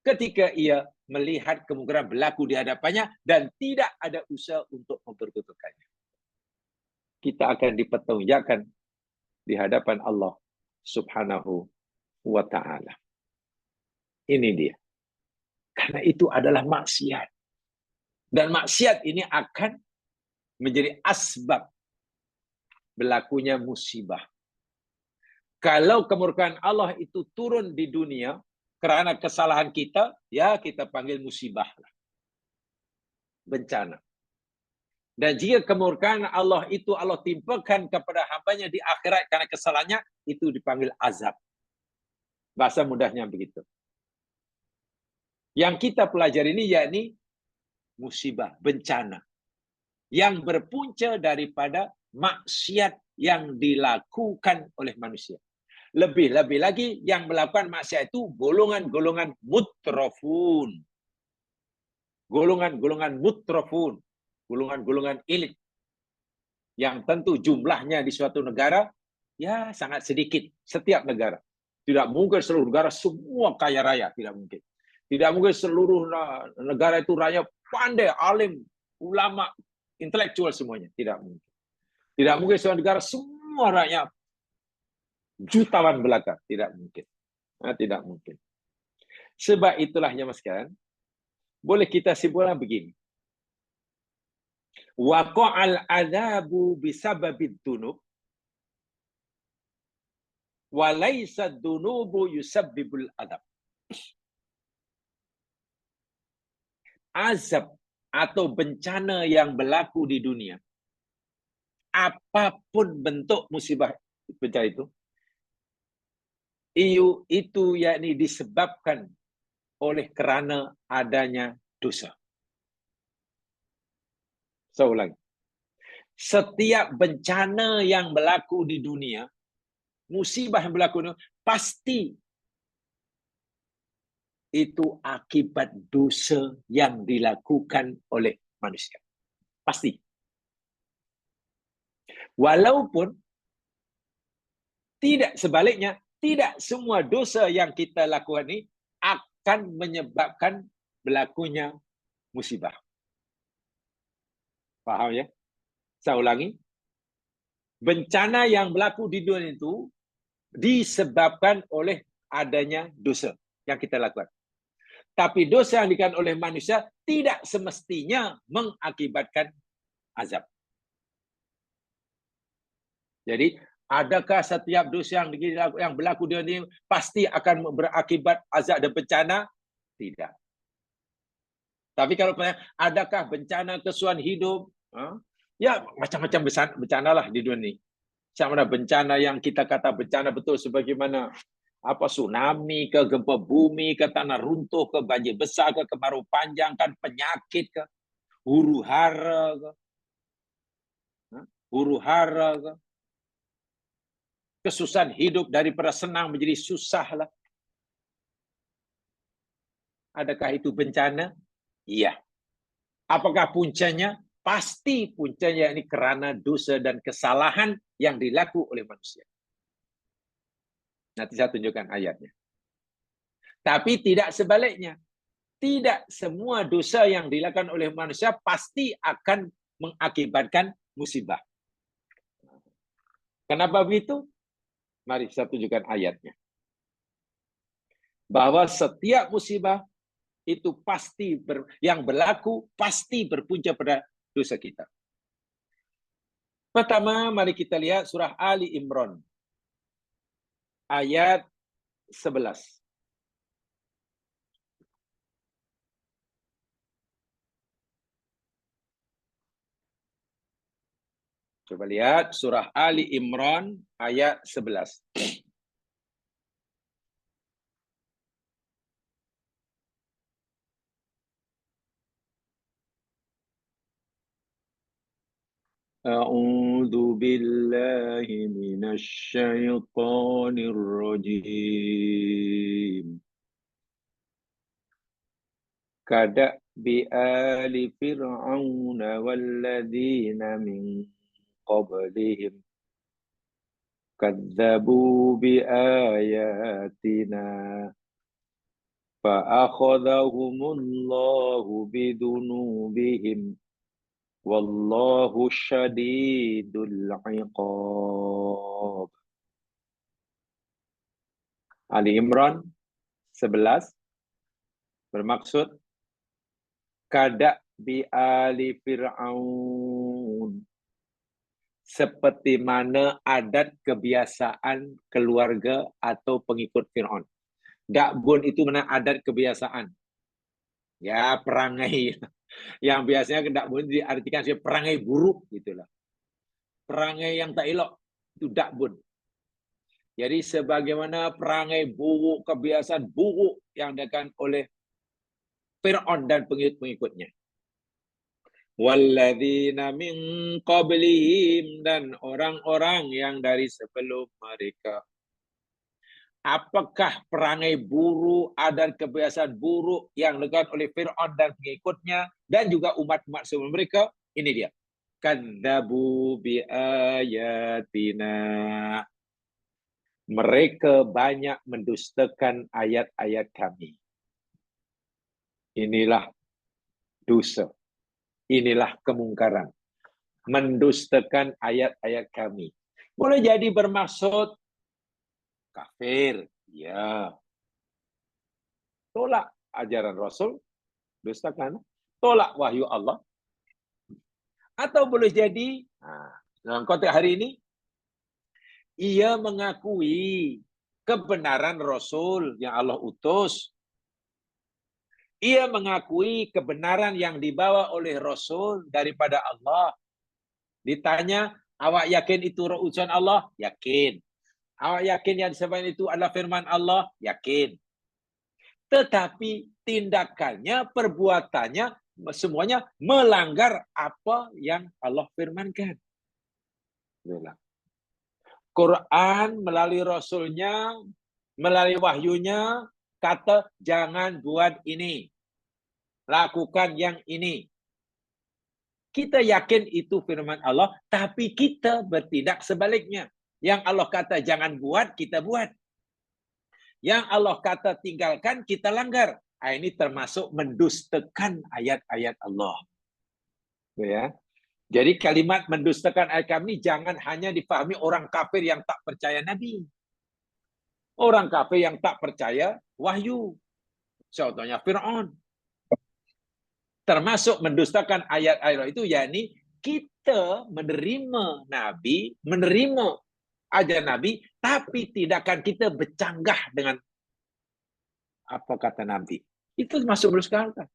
ketika ia melihat kemungkaran berlaku di hadapannya dan tidak ada usaha untuk memperbetulkannya. Kita akan dipertanggungjawabkan di hadapan Allah Subhanahu wa ta'ala. Ini dia. Karena itu adalah maksiat. Dan maksiat ini akan menjadi asbab berlakunya musibah. Kalau kemurkaan Allah itu turun di dunia karena kesalahan kita, ya kita panggil musibah. Bencana. Dan jika kemurkaan Allah itu Allah timpakan kepada hambanya di akhirat karena kesalahannya, itu dipanggil azab. Bahasa mudahnya begitu. Yang kita pelajari ini yakni musibah, bencana. Yang berpunca daripada maksiat yang dilakukan oleh manusia. Lebih-lebih lagi yang melakukan maksiat itu golongan-golongan mutrafun. Golongan-golongan mutrafun. Golongan-golongan elit. Yang tentu jumlahnya di suatu negara ya sangat sedikit. Setiap negara. Tidak mungkin seluruh negara semua kaya raya. Tidak mungkin. Tidak mungkin seluruh negara itu raya pandai, alim, ulama, intelektual semuanya. Tidak mungkin. Tidak mungkin seluruh negara semua rakyat jutawan belaka. Tidak mungkin. Tidak mungkin. Sebab itulah ya mas sekalian, boleh kita simpulkan begini. Waqa'al adzabu bisababid dunub wa laysa dunubu yusabbibul adab. Azab atau bencana yang berlaku di dunia, apapun bentuk musibah bencana itu yakni disebabkan oleh kerana adanya dosa. Saya ulangi. Setiap bencana yang berlaku di dunia, musibah yang berlaku di dunia, pasti itu akibat dosa yang dilakukan oleh manusia. Pasti. Walaupun tidak sebaliknya, tidak semua dosa yang kita lakukan ini akan menyebabkan berlakunya musibah. Faham ya? Saya ulangi. Bencana yang berlaku di dunia itu disebabkan oleh adanya dosa yang kita lakukan. Tapi dosa yang dilakukan oleh manusia tidak semestinya mengakibatkan azab. Jadi, adakah setiap dosa yang berlaku di dunia ini pasti akan berakibat azab dan bencana? Tidak. Tapi kalau adakah bencana kesusahan hidup? Ya, macam-macam bencana lah di dunia ini. Sama ada bencana yang kita kata bencana betul sebagaimana tsunami ke gempa bumi ke tanah runtuh ke banjir besar ke kemarau panjang kan penyakit ke huru-hara ke kesusahan hidup daripada senang menjadi susah lah. Adakah itu bencana? Iya. Apakah puncanya? Pasti puncanya ini kerana dosa dan kesalahan yang dilakukan oleh manusia. Nanti saya tunjukkan ayatnya. Tapi tidak sebaliknya. Tidak semua dosa yang dilakukan oleh manusia pasti akan mengakibatkan musibah. Kenapa begitu? Mari saya tunjukkan ayatnya. Bahwa setiap musibah itu pasti yang berlaku pasti berpunca pada dosa kita. Pertama, mari kita lihat surah Ali Imran ayat 11. Coba lihat surah Ali Imran ayat 11. A'udzu billahi minasy syaithanir rajim. Kadabi ali fir'aun walladzina min qablihim kadzabu biayatina fa'akhadhahumullahu bidunubihim wallahu syadidul iqab. Ali Imran 11 bermaksud kada bi ali fir'aun, seperti mana adat kebiasaan keluarga atau pengikut Fir'aun. Dakbun itu mana adat kebiasaan. Ya, perangai. Yang biasanya dakbun diartikan sebagai perangai buruk gitulah. Perangai yang tak elok itu dakbun. Jadi sebagaimana perangai buruk, kebiasaan buruk yang dilakukan oleh Fir'aun dan pengikut-pengikutnya. Walladzina min qablihim, dan orang-orang yang dari sebelum mereka. Apakah perangai buruk, adat kebiasaan buruk yang dilakukan oleh Fir'aun dan pengikutnya dan juga umat-umat sebelum mereka? Ini dia. Kadzabu bi ayatina. Mereka banyak mendustakan ayat-ayat kami. Inilah dosa. Inilah kemungkaran. Mendustakan ayat-ayat kami. Boleh jadi bermaksud kafir. Ya. Tolak ajaran Rasul. Dustakan. Tolak wahyu Allah. Atau boleh jadi, dalam konteks hari ini, ia mengakui kebenaran Rasul yang Allah utus. Ia mengakui kebenaran yang dibawa oleh Rasul daripada Allah. Ditanya, awak yakin itu utusan Allah? Yakin. Awak yakin yang disebutkan itu adalah firman Allah? Yakin. Tetapi tindakannya, perbuatannya, semuanya melanggar apa yang Allah firmankan. Quran melalui Rasulnya, melalui wahyunya, kata jangan buat ini. Lakukan yang ini. Kita yakin itu firman Allah, tapi kita bertindak sebaliknya. Yang Allah kata jangan buat, kita buat. Yang Allah kata tinggalkan, kita langgar. Ini termasuk mendustakan ayat-ayat Allah. Ya. Jadi kalimat mendustakan ayat kami jangan hanya dipahami orang kafir yang tak percaya Nabi. Orang kafir yang tak percaya wahyu. Contohnya Fir'aun. Termasuk mendustakan ayat-ayat itu, yakni kita menerima Nabi, menerima ajaran Nabi, tapi tindakan kita bercanggah dengan apa kata Nabi. Itu masuk berdustakan.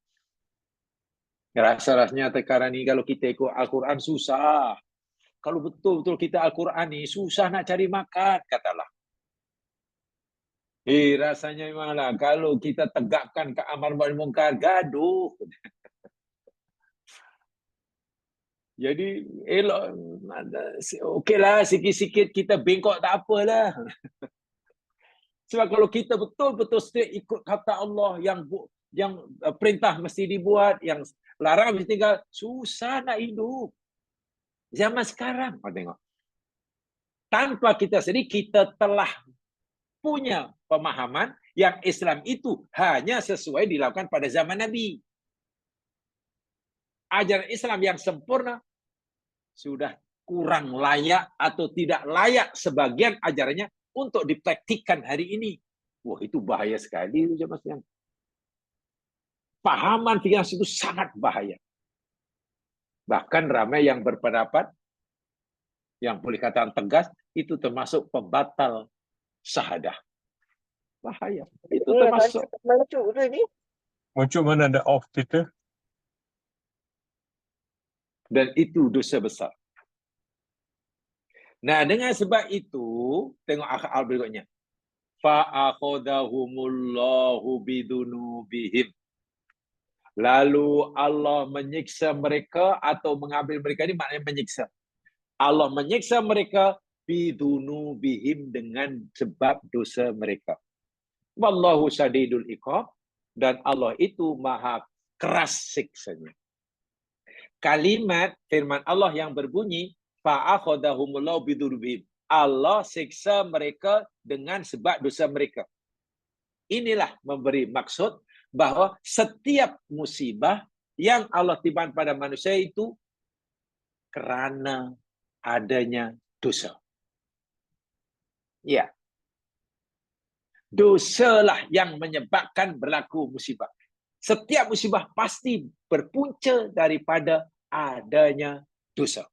Rasa-rasanya sekarang ini kalau kita ikut Al-Quran susah. Kalau betul-betul kita Al-Quran ini susah nak cari makan, katalah. Rasanya malah kalau kita tegakkan ke amar ma'ruf munkar, gaduh. Jadi elok, okeylah sikit-sikit kita bengkok tak apalah. Sebab kalau kita betul-betul straight ikut kata Allah yang perintah mesti dibuat, yang larang mesti tinggal, susah nak hidup. Zaman sekarang, tengok. Tanpa kita sendiri, kita telah punya pemahaman yang Islam itu hanya sesuai dilakukan pada zaman Nabi. Ajaran Islam yang sempurna sudah kurang layak atau tidak layak sebagian ajarannya untuk dipraktikkan hari ini. Wah, itu bahaya sekali. Pahaman fikiran itu sangat bahaya. Bahkan ramai yang berpendapat, yang boleh katakan tegas, itu termasuk pembatal syahadah. Bahaya. Itu termasuk. Muncul mana ada off kita? Dan itu dosa besar. Nah, dengan sebab itu, tengok akal berikutnya. Fa'akhadahumullahu bidunubihim. Lalu Allah menyiksa mereka atau mengambil mereka, ini maknanya menyiksa. Allah menyiksa mereka bidunubihim, dengan sebab dosa mereka. Wallahu syadidul iqab, dan Allah itu maha keras siksanya. Kalimat firman Allah yang berbunyi fa'akhadahumullahu bidunubihim. Allah siksa mereka dengan sebab dosa mereka. Inilah memberi maksud bahwa setiap musibah yang Allah timbang pada manusia itu karena adanya dosa. Ya. Dosalah yang menyebabkan berlaku musibah. Setiap musibah pasti berpunca daripada adanya dosa.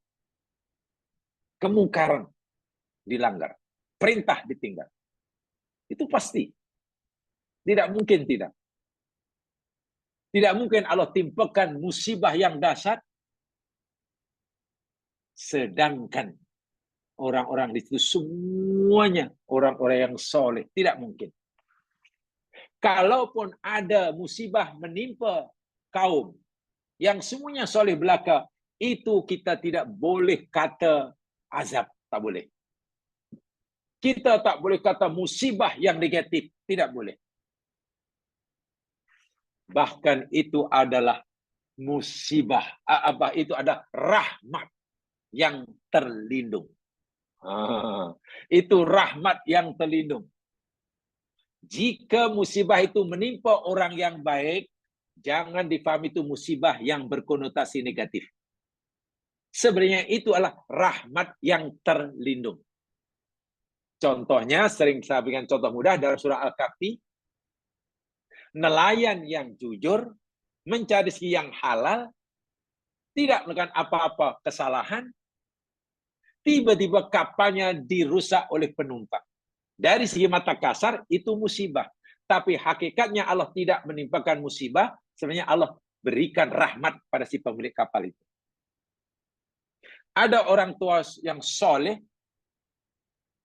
Kemungkaran dilanggar, perintah ditinggal. Itu pasti. Tidak mungkin tidak. Tidak mungkin Allah timpakan musibah yang dahsyat sedangkan orang-orang di situ semuanya orang-orang yang soleh. Tidak mungkin. Kalaupun ada musibah menimpa kaum yang semuanya soleh belaka, itu kita tidak boleh kata azab. Tak boleh. Kita tak boleh kata musibah yang negatif. Tidak boleh. Bahkan itu adalah musibah. Itu adalah rahmat yang terlindung. Itu rahmat yang terlindung. Jika musibah itu menimpa orang yang baik, jangan difahami itu musibah yang berkonotasi negatif. Sebenarnya itu adalah rahmat yang terlindung. Contohnya, sering saya berikan contoh mudah dalam surah Al-Kahfi. Nelayan yang jujur, mencari rezeki yang halal, tidak melakukan apa-apa kesalahan, tiba-tiba kapalnya dirusak oleh penumpang. Dari segi mata kasar, itu musibah. Tapi hakikatnya Allah tidak menimpakan musibah, sebenarnya Allah berikan rahmat pada si pemilik kapal itu. Ada orang tua yang soleh,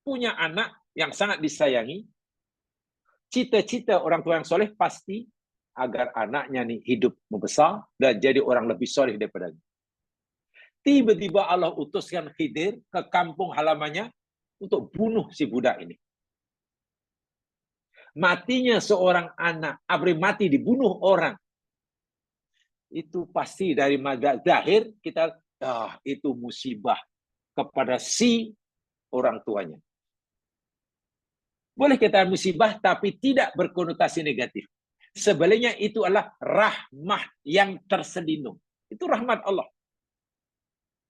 punya anak yang sangat disayangi, cita-cita orang tua yang soleh pasti agar anaknya nih hidup membesar dan jadi orang lebih soleh daripadanya. Tiba-tiba Allah utuskan Khidir ke kampung halamannya untuk bunuh si budak ini. Matinya seorang anak, mati dibunuh orang. Itu pasti dari mata zahir kita, itu musibah kepada si orang tuanya. Boleh kita musibah tapi tidak berkonotasi negatif. Sebenarnya itu adalah rahmat yang terselindung. Itu rahmat Allah.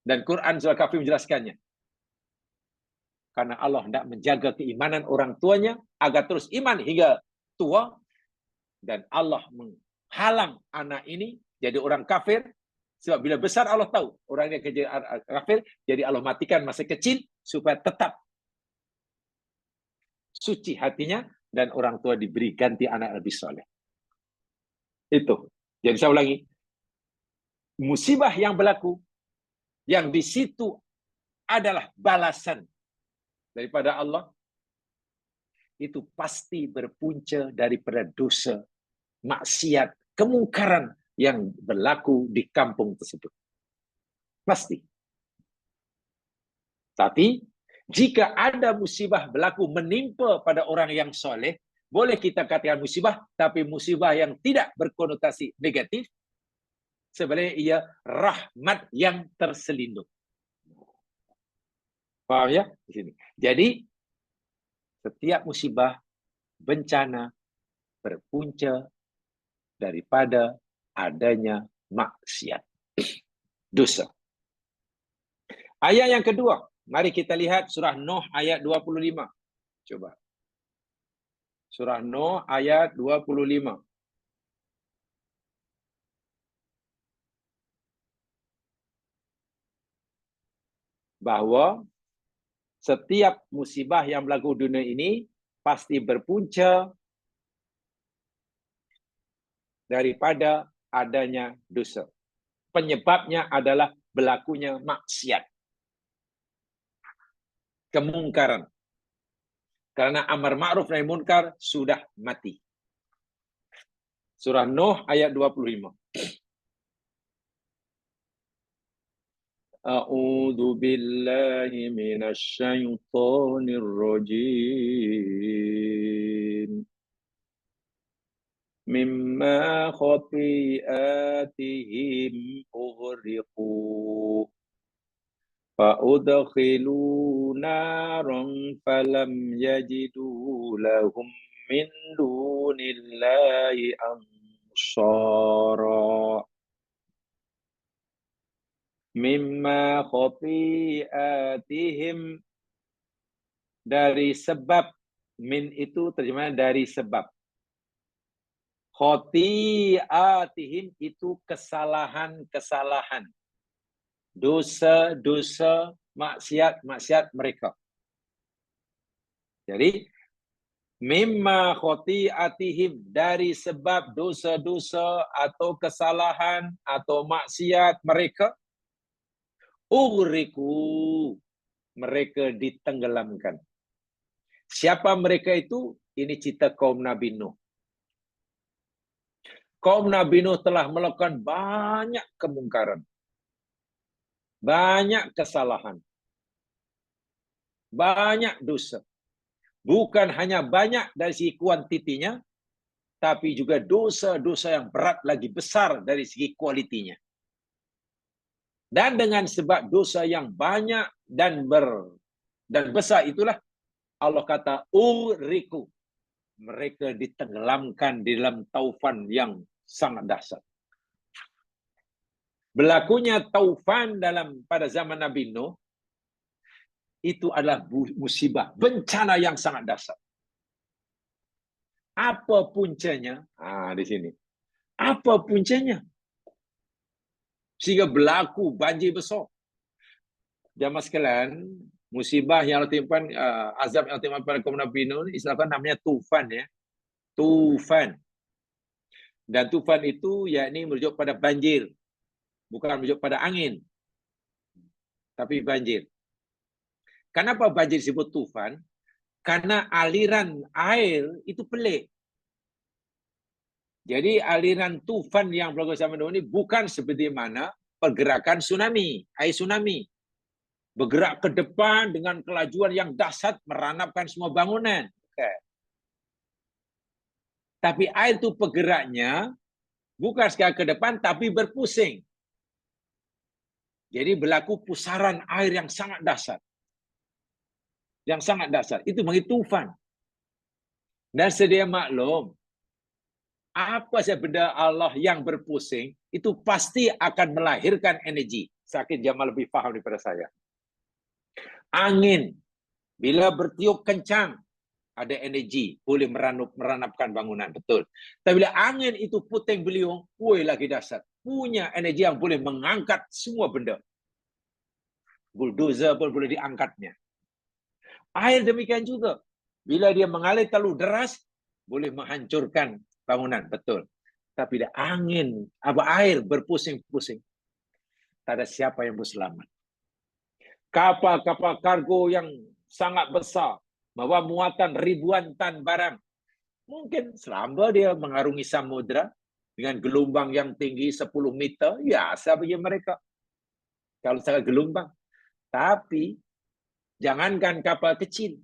Dan Quran surah Kahfi menjelaskannya. Karena Allah hendak menjaga keimanan orang tuanya agar terus iman hingga tua. Dan Allah menghalang anak ini jadi orang kafir. Sebab bila besar Allah tahu orang yang jadi kafir, jadi Allah matikan masa kecil supaya tetap suci hatinya dan orang tua diberi ganti anak lebih soleh. Itu. Jadi saya ulangi. Musibah yang berlaku, yang di situ adalah balasan daripada Allah, itu pasti berpunca daripada dosa, maksiat, kemungkaran yang berlaku di kampung tersebut. Pasti. Tapi, jika ada musibah berlaku menimpa pada orang yang soleh, boleh kita katakan musibah, tapi musibah yang tidak berkonotasi negatif, sebenarnya ia rahmat yang terselindung. Paham ya? Di sini. Jadi, setiap musibah, bencana, berpunca daripada adanya maksiat. Dosa. Ayat yang kedua. Mari kita lihat surah Nuh ayat 25. Coba. Surah Nuh ayat 25. Bahwa setiap musibah yang berlaku di dunia ini pasti berpunca daripada adanya dosa. Penyebabnya adalah berlakunya maksiat. Kemungkaran. Karena amar ma'ruf nahi munkar sudah mati. Surah Nuh ayat 25. A'udzu billahi minasy syaithanir rajim. Mimma khati'atihim ughriqu فأدخلوا نارا فلم يجدوا لهم من دون الله أنصارا مما خطيئاتهم dari sebab min itu terjemahan dari sebab khati'atihim itu kesalahan-kesalahan dosa-dosa maksiat-maksiat mereka. Jadi mimma khati'atihim dari sebab dosa-dosa atau kesalahan atau maksiat mereka ughriqu mereka ditenggelamkan. Siapa mereka itu? Ini cerita kaum Nabi Nuh. Kaum Nabi Nuh telah melakukan banyak kemungkaran. Banyak kesalahan. Banyak dosa. Bukan hanya banyak dari segi kuantitinya, tapi juga dosa-dosa yang berat lagi besar dari segi kualitinya. Dan dengan sebab dosa yang banyak dan besar itulah Allah kata uriku. Mereka ditenggelamkan di dalam taufan yang sangat dahsyat. Berlakunya taufan pada zaman Nabi Nuh itu adalah musibah, bencana yang sangat dahsyat. Apa puncanya? Di sini. Apa puncanya? Sehingga berlaku banjir besar. Jamaah sekalian, musibah yang Allah timpakan, azab yang Allah timpakan pada kaum Nabi Nuh, istilahkan namanya tufan ya. Tufan. Dan tufan itu yakni merujuk pada banjir. Bukan merujuk pada angin. Tapi banjir. Kenapa banjir disebut tufan? Karena aliran air itu pelik. Jadi aliran tufan yang berlaku zaman dahulu ini bukan seperti mana pergerakan tsunami, air tsunami. Bergerak ke depan dengan kelajuan yang dahsyat meranapkan semua bangunan. Okay. Tapi air itu pergeraknya bukan sekali ke depan tapi berpusing. Jadi berlaku pusaran air yang sangat dahsyat. Yang sangat dahsyat. Itu bagi tufan. Dan sedia maklum, apa saja benda Allah yang berpusing, itu pasti akan melahirkan energi. Sakit Jamal lebih paham daripada saya. Angin, bila bertiup kencang, ada energi, boleh meranapkan bangunan, betul. Tapi bila angin itu puting beliung, lagi dahsyat. Punya energi yang boleh mengangkat semua benda. Bulldozer pun boleh diangkatnya. Air demikian juga. Bila dia mengalir terlalu deras, boleh menghancurkan bangunan, betul. Tapi bila angin, air berpusing-pusing, tak ada siapa yang berselamat. Kapal-kapal kargo yang sangat besar, bawa muatan ribuan tan barang, mungkin selamba dia mengarungi samudra dengan gelombang yang tinggi 10 meter, biasa bagi mereka. Kalau sangat gelombang. Tapi jangankan kapal kecil,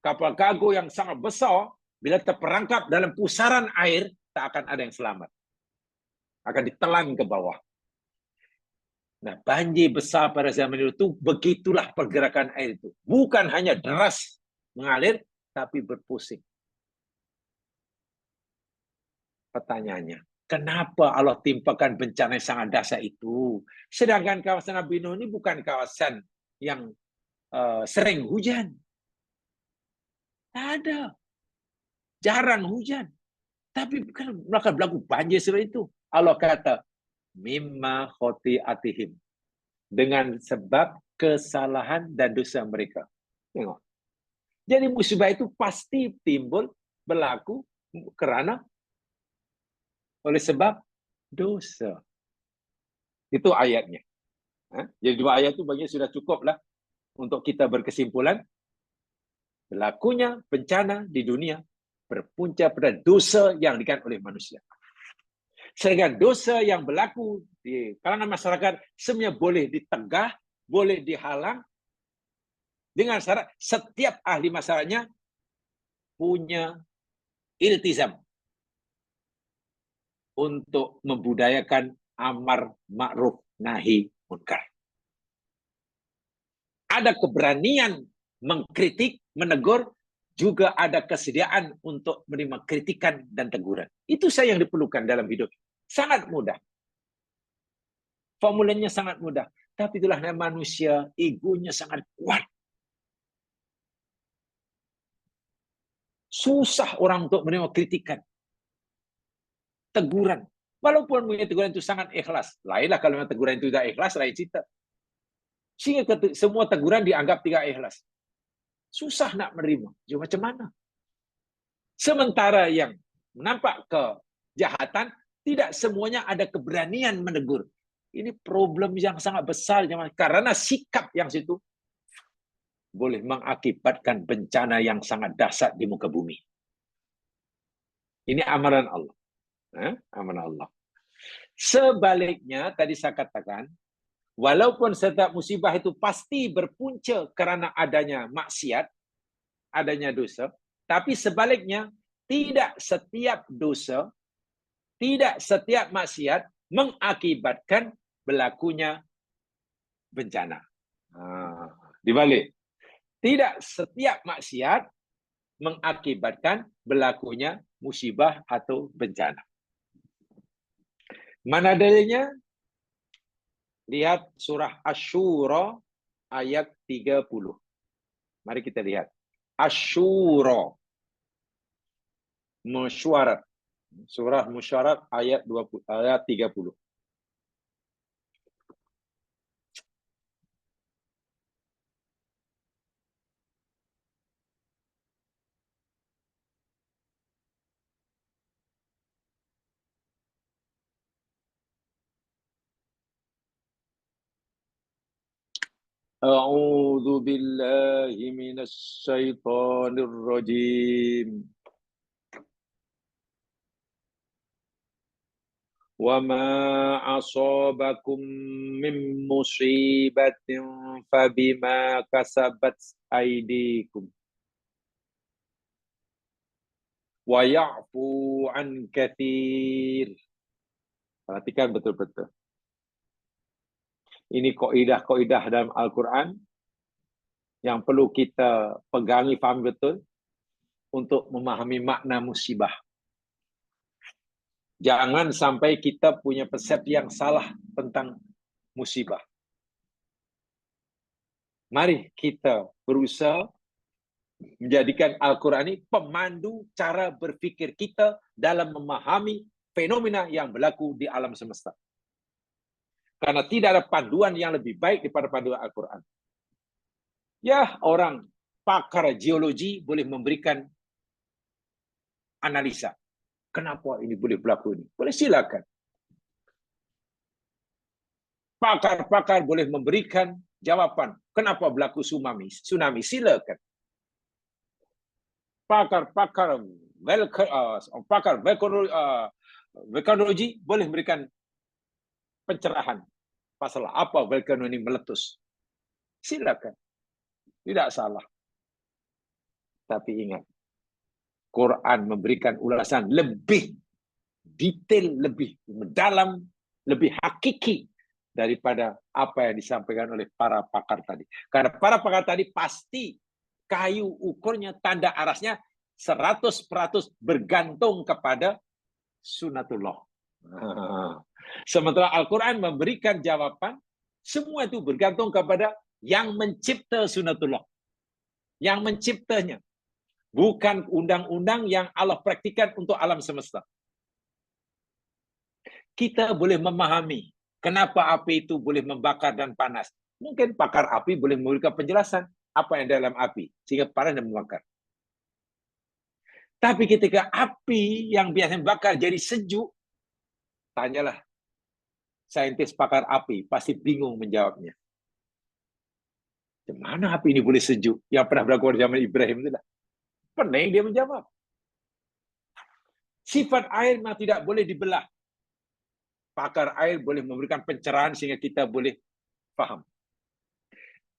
kapal kargo yang sangat besar, bila terperangkap dalam pusaran air, tak akan ada yang selamat. Akan ditelan ke bawah. Nah, banjir besar pada zaman itu, begitulah pergerakan air itu. Bukan hanya deras mengalir, tapi berpusing. Pertanyaannya, kenapa Allah timpakan bencana yang sangat dahsyat itu? Sedangkan kawasan Nabi Nuh ini bukan kawasan yang sering hujan. Tak ada. Jarang hujan. Tapi kan berlaku banjir seperti itu. Allah kata, mimma khati'atihim. Dengan sebab kesalahan dan dosa mereka. Tengok. Jadi musibah itu pasti timbul, berlaku kerana oleh sebab dosa. Itu ayatnya. Jadi dua ayat itu bagi sudah cukup lah untuk kita berkesimpulan. Berlakunya bencana di dunia berpunca pada dosa yang dilakukan oleh manusia. Sedangkan dosa yang berlaku di kalangan masyarakat sebenarnya boleh ditegah, boleh dihalang dengan syarat setiap ahli masalahnya punya iltizam untuk membudayakan amar ma'ruf nahi munkar. Ada keberanian mengkritik, menegur, juga ada kesediaan untuk menerima kritikan dan teguran. Itu saya yang diperlukan dalam hidup. Sangat mudah. Formulanya sangat mudah. Tapi itulah manusia, egonya sangat kuat. Susah orang untuk menerima kritikan, teguran. Walaupun punya teguran itu sangat ikhlas. Lainlah kalau teguran itu tidak ikhlas, lain cerita. Sehingga semua teguran dianggap tidak ikhlas. Susah nak menerima. Jadi macam mana? Sementara yang nampak kejahatan, tidak semuanya ada keberanian menegur. Ini problem yang sangat besar. Karena sikap yang situ boleh mengakibatkan bencana yang sangat dahsyat di muka bumi. Ini amaran Allah. Amaran Allah. Sebaliknya, tadi saya katakan, walaupun setiap musibah itu pasti berpunca karena adanya maksiat, adanya dosa, tapi sebaliknya, tidak setiap dosa, tidak setiap maksiat mengakibatkan berlakunya bencana. Dibalik. Tidak setiap maksiat mengakibatkan berlakunya musibah atau bencana. Mana dalilnya? Lihat surah Asy-Syura ayat 30. Mari kita lihat. Asy-Syura. Mesyuarat. Surah Mesyuarat ayat 30. A'udzu billahi minasy syaithanir rajim. Wa ma asabakum min musibatin fabima kasabat aydikum wa ya'fu an katsir. Perhatikan betul-betul. Ini kaidah-kaidah dalam Al-Quran yang perlu kita pegangi, faham betul untuk memahami makna musibah. Jangan sampai kita punya persepsi yang salah tentang musibah. Mari kita berusaha menjadikan Al-Quran ini pemandu cara berpikir kita dalam memahami fenomena yang berlaku di alam semesta. Karena tidak ada panduan yang lebih baik daripada panduan Al-Quran. Ya, orang pakar geologi boleh memberikan analisa. Kenapa ini boleh berlaku ini? Boleh silakan. Pakar-pakar boleh memberikan jawaban. Kenapa berlaku tsunami? Tsunami, silakan. Pakar-pakar vulkanologi boleh memberikan pencerahan. Pasal apa vulkan ini meletus? Silakan. Tidak salah. Tapi ingat, Quran memberikan ulasan lebih detail, lebih mendalam, lebih hakiki daripada apa yang disampaikan oleh para pakar tadi. Karena para pakar tadi pasti kayu ukurnya, tanda arasnya 100% bergantung kepada sunatullah. Sementara Al-Quran memberikan jawaban, semua itu bergantung kepada yang mencipta sunatullah. Yang menciptanya. Bukan undang-undang yang Allah praktikan untuk alam semesta. Kita boleh memahami kenapa api itu boleh membakar dan panas. Mungkin pakar api boleh memberikan penjelasan apa yang dalam api, sehingga panas dan membakar. Tapi ketika api yang biasa membakar jadi sejuk, tanyalah saintis pakar api, pasti bingung menjawabnya. Gimana api ini boleh sejuk? Yang pernah berlaku di zaman Ibrahim itu lah. Pening dia menjawab. Sifat air memang tidak boleh dibelah. Pakar air boleh memberikan pencerahan sehingga kita boleh faham.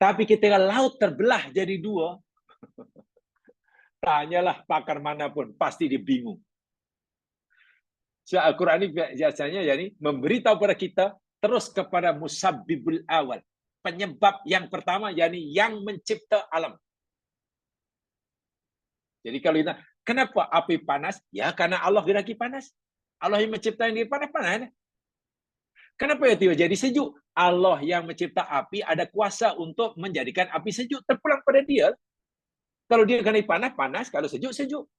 Tapi ketika laut terbelah jadi dua, tanyalah pakar manapun, pasti dia bingung. Al-Quran ini biasanya yani memberitahu pada kita terus kepada musabbibul awal. Penyebab yang pertama, yakni yang mencipta alam. Jadi kalau kita, kenapa api panas? Ya karena Allah geraki panas. Allah yang mencipta yang panas-panas. Kenapa ya tiba jadi sejuk? Allah yang mencipta api ada kuasa untuk menjadikan api sejuk. Terpulang pada dia. Kalau dia kena panas, panas. Kalau sejuk, sejuk.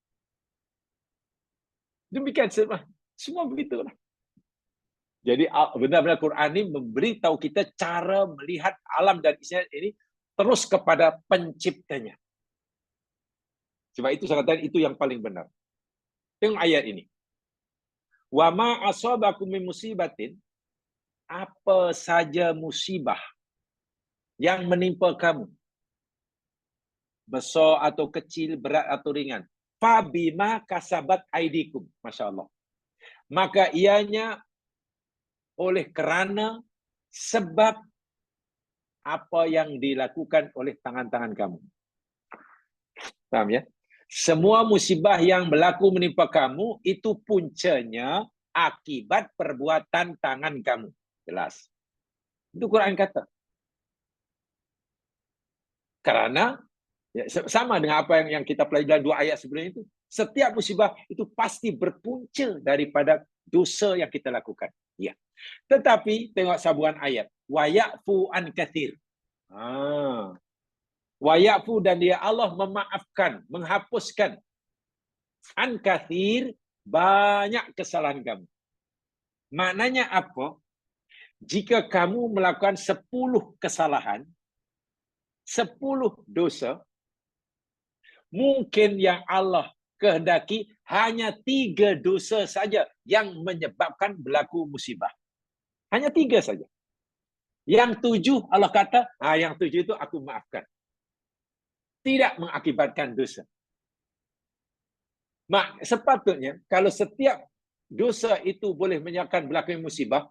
Demikian semua begitu. Jadi benar-benar Quran ini memberitahu kita cara melihat alam dan isinya ini terus kepada penciptanya. Sebab itu saya katakan itu yang paling benar. Tengok ayat ini. Wa ma asabakum min musibatin, apa saja musibah yang menimpa kamu, besar atau kecil, berat atau ringan, fa bima kasabat aidikum, masya-Allah. Maka ianya oleh kerana sebab apa yang dilakukan oleh tangan-tangan kamu. Paham ya? Semua musibah yang berlaku menimpa kamu itu puncanya akibat perbuatan tangan kamu. Jelas. Itu Quran kata. Karena ya, sama dengan apa yang kita pelajari dua ayat sebelum itu. Setiap musibah itu pasti berpunca daripada dosa yang kita lakukan. Ya. Tetapi tengok sambungan ayat. Wa ya'fu an katsir. Wa ya'fu, dan dia Allah memaafkan, menghapuskan an katsir, banyak kesalahan kamu. Maknanya apa? Jika kamu melakukan 10 kesalahan, 10 dosa, mungkin yang Allah kehendaki hanya 3 dosa saja yang menyebabkan berlaku musibah. Hanya 3 saja. Yang 7 Allah kata, yang 7 itu aku maafkan. Tidak mengakibatkan dosa. Sepatutnya kalau setiap dosa itu boleh menyebabkan berlaku musibah,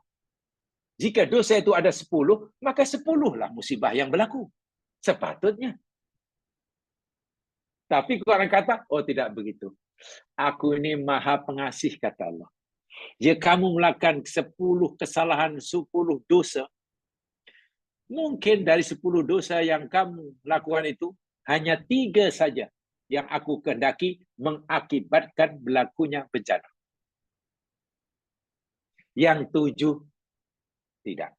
jika dosa itu ada 10, maka 10 lah musibah yang berlaku. Sepatutnya. Tapi orang kata, oh tidak begitu. Aku ini maha pengasih, kata Allah. Jika kamu melakukan 10 kesalahan, 10 dosa, mungkin dari 10 dosa yang kamu lakukan itu, hanya 3 saja yang aku kehendaki mengakibatkan berlakunya bencana. Yang 7 tidak.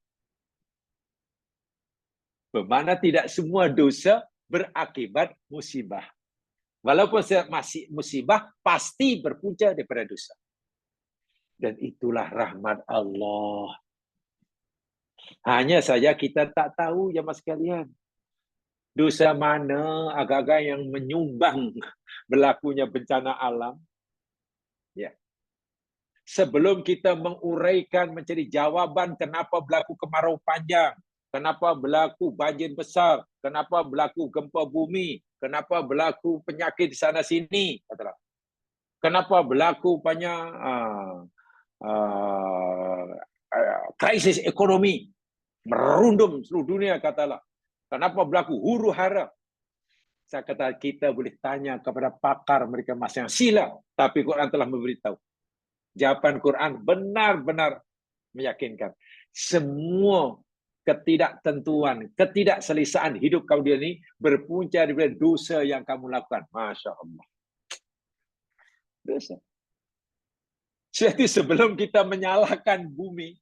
Bermakna tidak semua dosa berakibat musibah. Walaupun masih musibah, pasti berpunca daripada dosa. Dan itulah rahmat Allah. Hanya saja kita tak tahu, jemaah sekalian. Dosa mana agak-agak yang menyumbang berlakunya bencana alam. Ya. Sebelum kita menguraikan, mencari jawaban kenapa berlaku kemarau panjang, kenapa berlaku banjir besar, kenapa berlaku gempa bumi, kenapa berlaku penyakit di sana sini, katalah. Kenapa berlaku banyak krisis ekonomi merundum seluruh dunia, katalah. Kenapa berlaku huru hara? Saya kata kita boleh tanya kepada pakar mereka masing-masing. Sila, tapi Quran telah memberitahu. Jawaban Quran benar-benar meyakinkan. Semua ketidaktentuan, ketidakselesaan hidup kamu ini berpunca dari dosa yang kamu lakukan. Masya Allah. Dosa. Jadi sebelum kita menyalahkan bumi,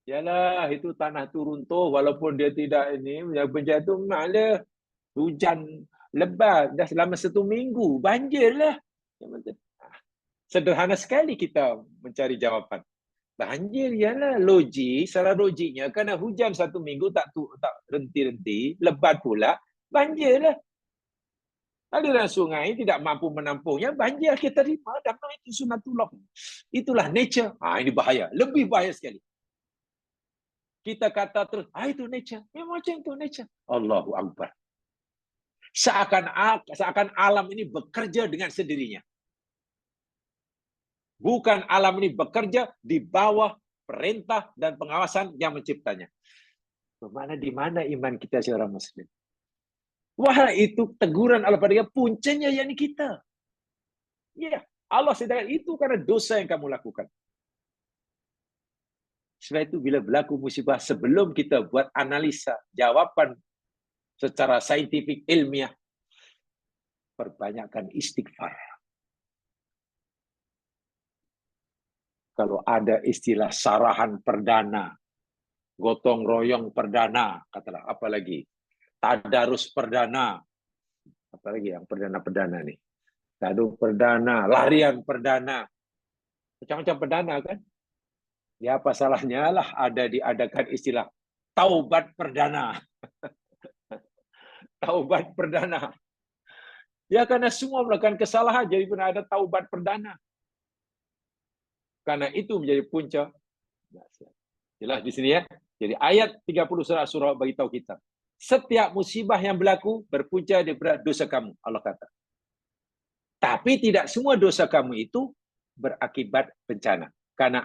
yalah itu tanah turun tuh, walaupun dia tidak ini, bencana itu malah hujan lebat dah selama 1 minggu, banjirlah. Sederhana sekali kita mencari jawapan. Banjir ialah logik, secara logiknya kerana hujan 1 minggu tak henti-henti, lebat pula, banjirlah. Aliran sungai tidak mampu menampungnya, banjir kita terima, dan itu sunatullah. Itulah nature. Ini bahaya, lebih bahaya sekali. Kita kata terus, itu nature. Memang macam itu nature. Allahu Akbar. Seakan alam ini bekerja dengan sendirinya. Bukan alam ini bekerja di bawah perintah dan pengawasan yang menciptanya. Bermakna di mana iman kita seorang muslim? Wah, itu teguran Allah pada dia, puncanya yakni kita. Ya, Allah sedangkan itu karena dosa yang kamu lakukan. Sebab itu bila berlaku musibah, sebelum kita buat analisa, jawaban secara saintifik ilmiah, perbanyakkan istighfar. Kalau ada istilah sarahan perdana, gotong royong perdana, katalah apa lagi? Tadarus perdana. Apalagi yang perdana-perdana nih. Tadarus perdana, larian perdana. Macam-macam perdana kan? Ya apa salahnya lah ada diadakan istilah taubat perdana. Taubat perdana. Ya karena semua melakukan kesalahan jadi pun ada taubat perdana. Karena itu menjadi punca. Jelas di sini ya. Jadi ayat 30 surah bagi tahu kita. Setiap musibah yang berlaku berpunca daripada dosa kamu, Allah kata. Tapi tidak semua dosa kamu itu berakibat bencana. Karena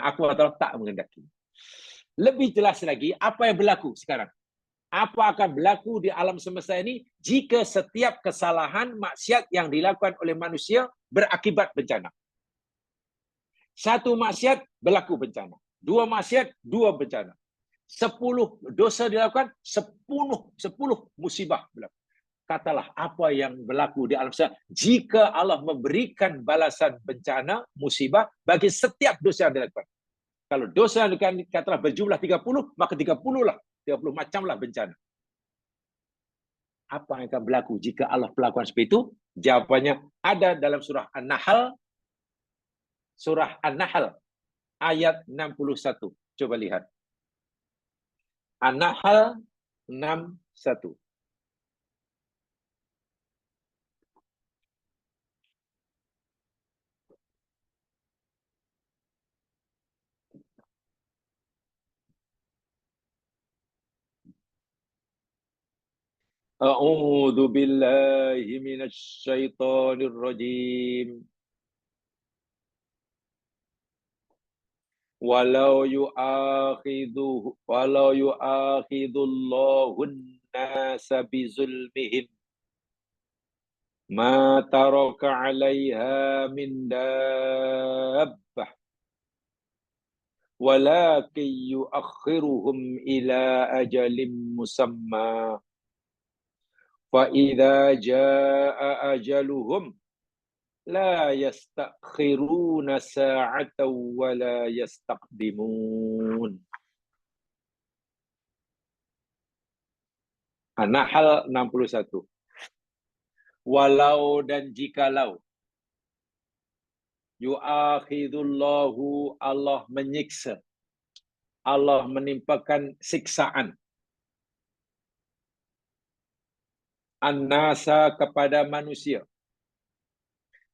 aku Allah tak menghendaki. Lebih jelas lagi, apa yang berlaku sekarang? Apa akan berlaku di alam semesta ini jika setiap kesalahan maksiat yang dilakukan oleh manusia berakibat bencana? Satu maksiat berlaku bencana. Dua maksiat, dua bencana. 10 dosa dilakukan, 10 musibah berlaku. Katalah apa yang berlaku di alam semesta jika Allah memberikan balasan bencana, musibah bagi setiap dosa yang dilakukan. Kalau dosa yang katalah berjumlah 30, maka 30 macamlah bencana. Apa yang akan berlaku jika Allah melakukan seperti itu? Jawabannya ada dalam surah An-Nahl. Surah An-Nahl ayat 61. Coba lihat. An-Nahl 61. A'udzu billahi minasy syaithanir rajim. Walau yu'akhidullahu an-nasa bizulmihim ma taraka 'alaiha min dabbah walakin yu'akhiruhum ila ajalin musamma fa idza jaa ajaluhum la yastakhiruna sa'atan wa la yastaqdimun. An-Nahl 61. Walau dan jikalau yu'akhidullahu, Allah menyiksa, Allah menimpakan siksaan an-nasa kepada manusia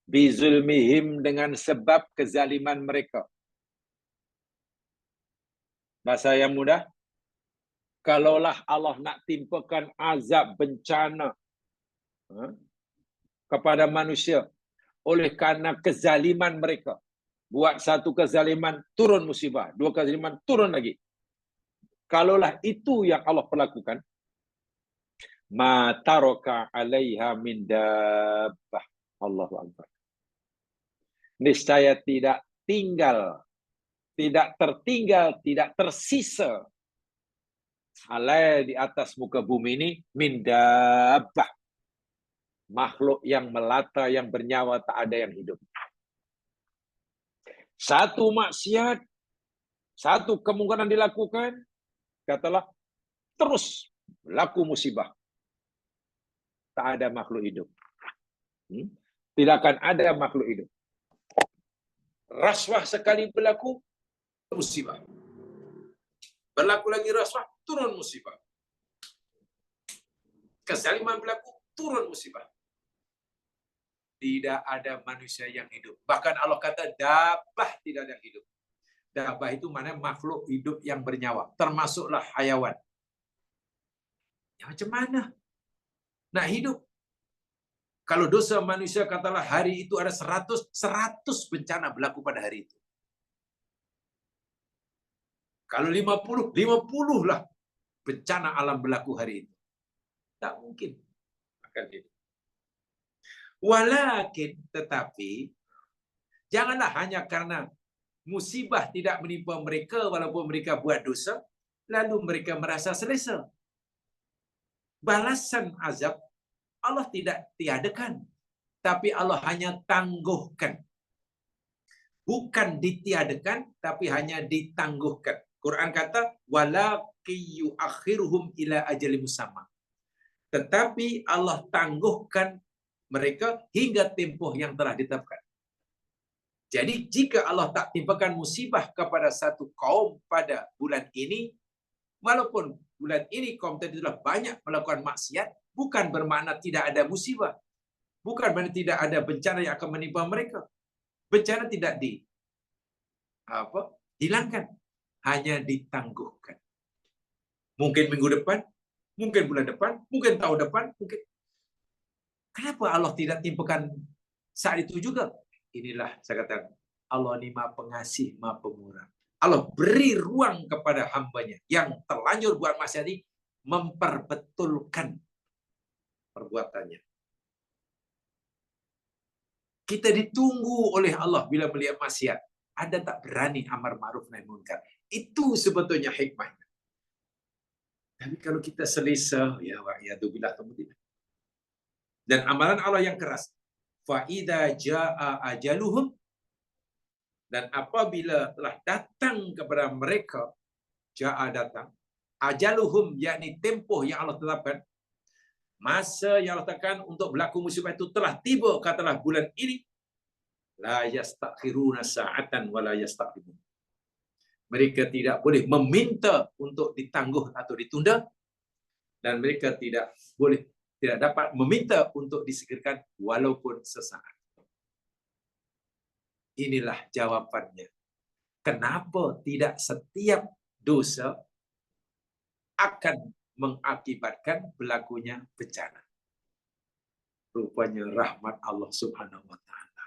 bizulmihim dengan sebab kezaliman mereka. Bahasa yang mudah, kalaulah Allah nak timpakan azab bencana kepada manusia oleh karena kezaliman mereka, buat satu kezaliman turun musibah, dua kezaliman turun lagi. Kalaulah itu yang Allah perlakukan, ma taraka 'alaiha min dabbah. Allahu akbar. Niscaya tidak tertinggal, tidak tersisa alai di atas muka bumi ini min dabbah, makhluk yang melata, yang bernyawa, tak ada yang hidup. Satu maksiat, satu kemungkaran dilakukan, katalah terus berlaku musibah. Tak ada makhluk hidup. Tidak akan ada makhluk hidup. Raswah sekali berlaku, musibah. Berlaku lagi raswah, turun musibah. Kezaliman berlaku, turun musibah. Tidak ada manusia yang hidup. Bahkan Allah kata dabbah, tidak ada yang hidup. Dabbah itu mana makhluk hidup yang bernyawa, termasuklah hayawan. Ya macam mana nak hidup? Kalau dosa manusia katalah hari itu ada 100 bencana berlaku pada hari itu. Kalau 50 lah bencana alam berlaku hari itu. Tak mungkin akan itu. Walakin, tetapi, janganlah hanya karena musibah tidak menimpa mereka walaupun mereka buat dosa, lalu mereka merasa selesa. Balasan azab Allah tidak tiadakan, tapi Allah hanya tangguhkan. Bukan ditiadakan, tapi hanya ditangguhkan. Quran kata, walakin yuakhiruhum ila ajalin musamma. Tetapi Allah tangguhkan mereka hingga tempoh yang telah ditetapkan. Jadi jika Allah tak timpakan musibah kepada satu kaum pada bulan ini, walaupun bulan ini kaum tadi telah banyak melakukan maksiat, bukan bermakna tidak ada musibah. Bukan bermakna tidak ada bencana yang akan menimpa mereka. Bencana tidak hilangkan, hanya ditangguhkan. Mungkin minggu depan, mungkin bulan depan, mungkin tahun depan, mungkin. Kenapa Allah tidak timpakan saat itu juga? Inilah saya katakan, Allah ini Maha Pengasih, Maha Pemurah. Allah beri ruang kepada hambanya yang terlanjur buat maksiat ini memperbetulkan perbuatannya. Kita ditunggu oleh Allah bila melihat maksiat. Ada tak berani amar ma'ruf nahi munkar. Itu sebetulnya hikmahnya. Tapi kalau kita selesa, ya billah tamudilah. Dan amalan Allah yang keras. Fa idza jaa ajaluhum, dan apabila telah datang kepada mereka, jaa datang, ajaluhum yakni tempoh yang Allah tetapkan, masa yang Allah tetapkan untuk berlaku musibah itu telah tiba, katalah bulan ini, la yastakhiruna sa'atan wa la yastaqdimun. Mereka tidak boleh meminta untuk ditangguh atau ditunda, dan mereka tidak dapat meminta untuk disegerakan walaupun sesaat. Inilah jawabannya. Kenapa tidak setiap dosa akan mengakibatkan berlakunya bencana? Rupanya rahmat Allah Subhanahu wa taala.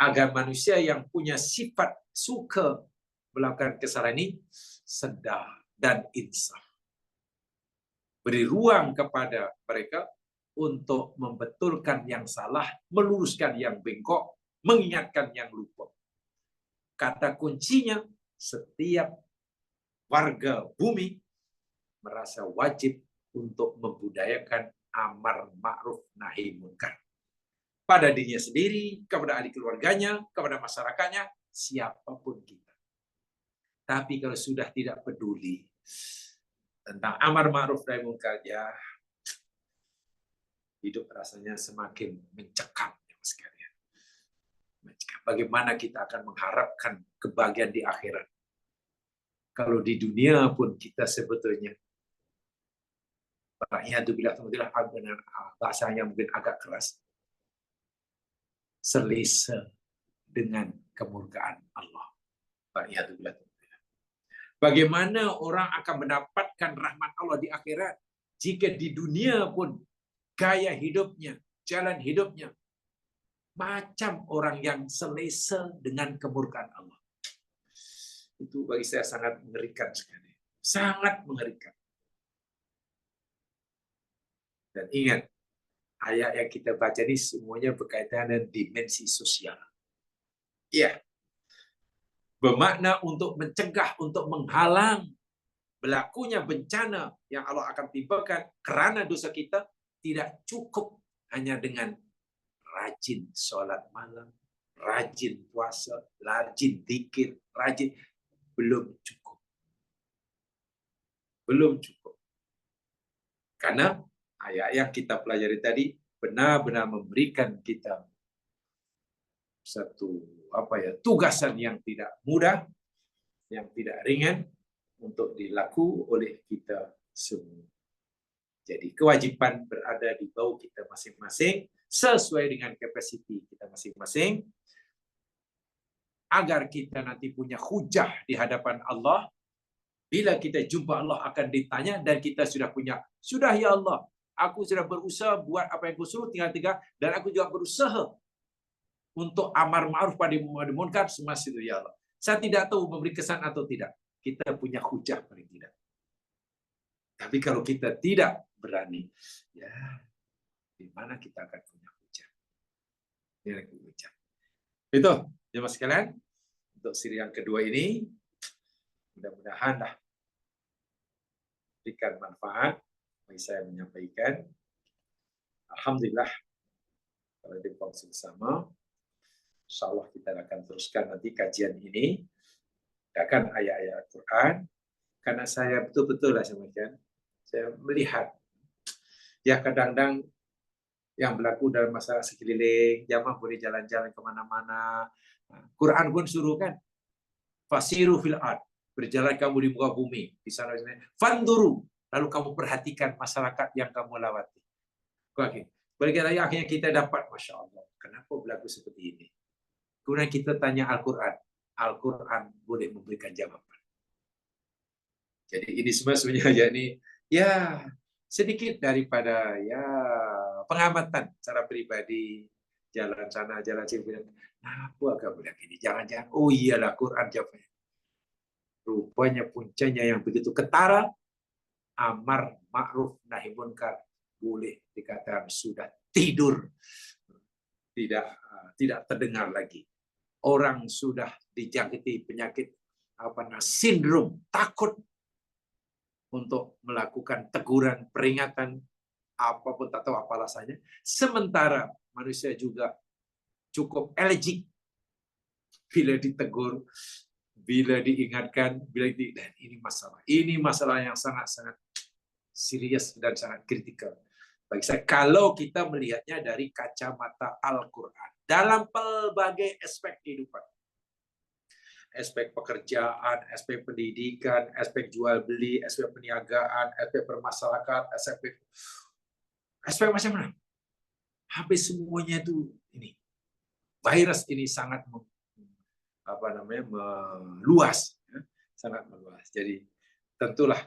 Agar manusia yang punya sifat suka melakukan kesalahan ini sedar dan insaf. Beri ruang kepada mereka untuk membetulkan yang salah, meluruskan yang bengkok, mengingatkan yang lupa. Kata kuncinya, setiap warga bumi merasa wajib untuk membudayakan amar ma'ruf nahi munkar. Pada dirinya sendiri, kepada ahli keluarganya, kepada masyarakatnya, siapapun kita. Tapi kalau sudah tidak peduli tentang amar ma'ruf nahi munkar, ya hidup rasanya semakin mencekam sekalian. Bagaimana kita akan mengharapkan kebahagiaan di akhirat? Kalau di dunia pun kita sebetulnya, bahasanya mungkin agak keras, selesa dengan kemurkaan Allah. Bagaimana orang akan mendapatkan rahmat Allah di akhirat jika di dunia pun gaya hidupnya, jalan hidupnya macam orang yang selesa dengan kemurkaan Allah. Itu bagi saya sangat mengerikan sekali. Sangat mengerikan. Dan ingat, ayat yang kita baca ini semuanya berkaitan dengan dimensi sosial. Ya. Bermakna untuk mencegah, untuk menghalang berlakunya bencana yang Allah akan timpakan kerana dosa kita, tidak cukup hanya dengan rajin sholat malam, rajin puasa, rajin zikir, rajin. Belum cukup. Belum cukup. Karena ayat yang kita pelajari tadi benar-benar memberikan kita satu tugasan yang tidak mudah, yang tidak ringan untuk dilakukan oleh kita semua. Jadi kewajiban berada di bawah kita masing-masing sesuai dengan kapasiti kita masing-masing agar kita nanti punya hujah di hadapan Allah. Bila kita jumpa Allah akan ditanya dan kita sudah ya Allah, aku sudah berusaha buat apa yang kau suruh, tinggal dan aku juga berusaha untuk amar ma'ruf nahi munkar semasa itu ya Allah. Saya tidak tahu memberi kesan atau tidak. Kita punya hujah paling tidak. Tapi kalau kita tidak berani, ya di mana kita akan punya hujah? Ini hujah. Itu, jemaah sekalian, untuk siri yang kedua ini, mudah-mudahan lah berikan manfaat bagi saya menyampaikan. Alhamdulillah, kalau dikongsi bersama, insya Allah kita akan teruskan nanti kajian ini, akan ayat-ayat Al-Quran, karena saya betul-betul lah saya melihat, ya kadang-kadang yang berlaku dalam masalah sekeliling, jamaah boleh jalan-jalan kemana-mana. Quran pun suruh kan, fasiru fil ard, berjalan kamu di muka bumi, di sana sini. Fanduru, lalu kamu perhatikan masyarakat yang kamu lawati. Oke, bagaimana akhirnya kita dapat, masya Allah, kenapa berlaku seperti ini? Kemudian kita tanya Al-Quran, Al-Quran boleh memberikan jawaban. Jadi ini semua sebenarnya ini ya sedikit daripada ya pengamatan secara pribadi, jalan sana jalan sini. Apa agak bilang ini? Jangan-jangan oh iyalah Quran jawabnya. Rupanya puncanya yang begitu ketara, amar ma'ruf nahi munkar boleh dikatakan sudah tidur, tidak terdengar lagi. Orang sudah dijangkiti penyakit sindrom takut untuk melakukan teguran, peringatan, apapun tak tahu apa alasannya. Sementara manusia juga cukup alergik bila ditegur, bila diingatkan, dan ini masalah yang sangat-sangat serius dan sangat kritikal. Bagi saya, kalau kita melihatnya dari kacamata Al-Quran, dalam pelbagai aspek kehidupan. Aspek pekerjaan, aspek pendidikan, aspek jual beli, aspek perniagaan, aspek bermasyarakat, aspek macam mana? Hampir semuanya itu ini. Virus ini sangat meluas, ya? Sangat meluas. Jadi tentulah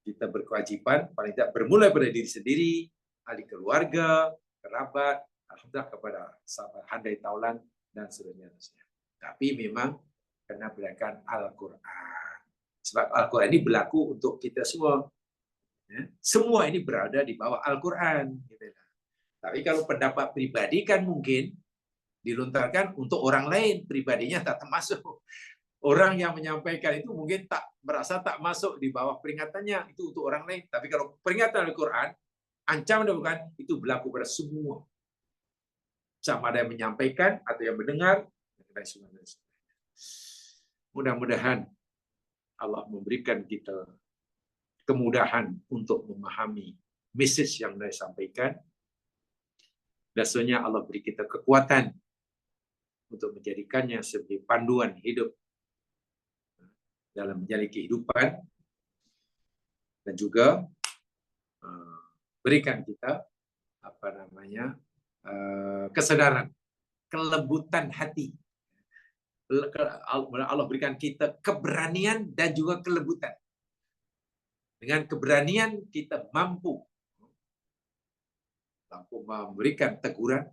kita berkewajiban paling tidak bermula pada diri sendiri, ahli keluarga, kerabat, alhamdulillah kepada sahabat handai taulan dan seterusnya. Tapi memang karena berdasarkan Al-Quran. Sebab Al-Quran ini berlaku untuk kita semua. Ya? Semua ini berada di bawah Al-Quran. Tapi kalau pendapat pribadi kan mungkin dilontarkan untuk orang lain. Pribadinya tak termasuk. Orang yang menyampaikan itu mungkin merasa tak masuk di bawah peringatannya. Itu untuk orang lain. Tapi kalau peringatan Al-Quran, ancaman dan bukan, itu berlaku pada semua. Sama ada yang menyampaikan atau yang mendengar. Dan sebagainya. Mudah-mudahan Allah memberikan kita kemudahan untuk memahami message yang saya sampaikan. Dasarnya Allah beri kita kekuatan untuk menjadikannya sebagai panduan hidup dalam menjalani kehidupan, dan juga berikan kita kesadaran, kelembutan hati. Allah berikan kita keberanian dan juga kelembutan. Dengan keberanian kita mampu memberikan teguran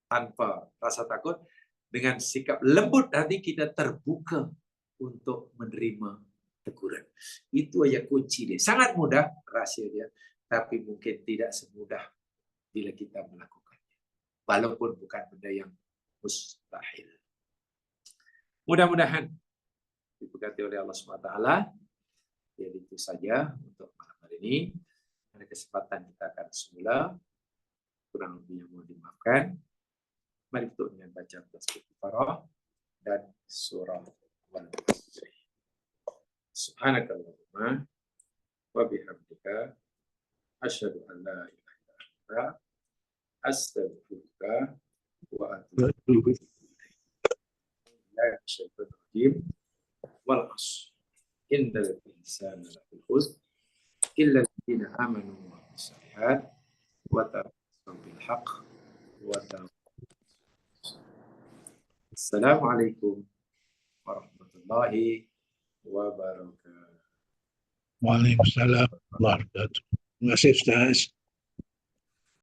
tanpa rasa takut. Dengan sikap lembut hati kita terbuka untuk menerima teguran. Itu aja kunci dia. Sangat mudah rahasia dia, tapi mungkin tidak semudah bila kita melakukannya. Walaupun bukan benda yang mustahil. Mudah-mudahan diberkati oleh Allah SWT. Jadi itu saja untuk malam hari ini. Ada kesempatan kita akan semula. Kurang lebih yang mau dimaafkan. Mari kita dengan baca tasbih kifarah dan surah Al-Asr. Subhanakallahumma wa bihamdika asyhadu an la ilaha illa anta astaghfiruka wa atubu ilaik. Syaitan rajim wal asr innal insana lafi khusr illa alladziina aamanu wa amilus shalihaat wa tawassaw bil haqq wa tawassaw. Assalamualaikum warahmatullahi wabarakatuh. Waalaikumsalam warahmatullahi wabarakatuh. Terima kasih Ustaz.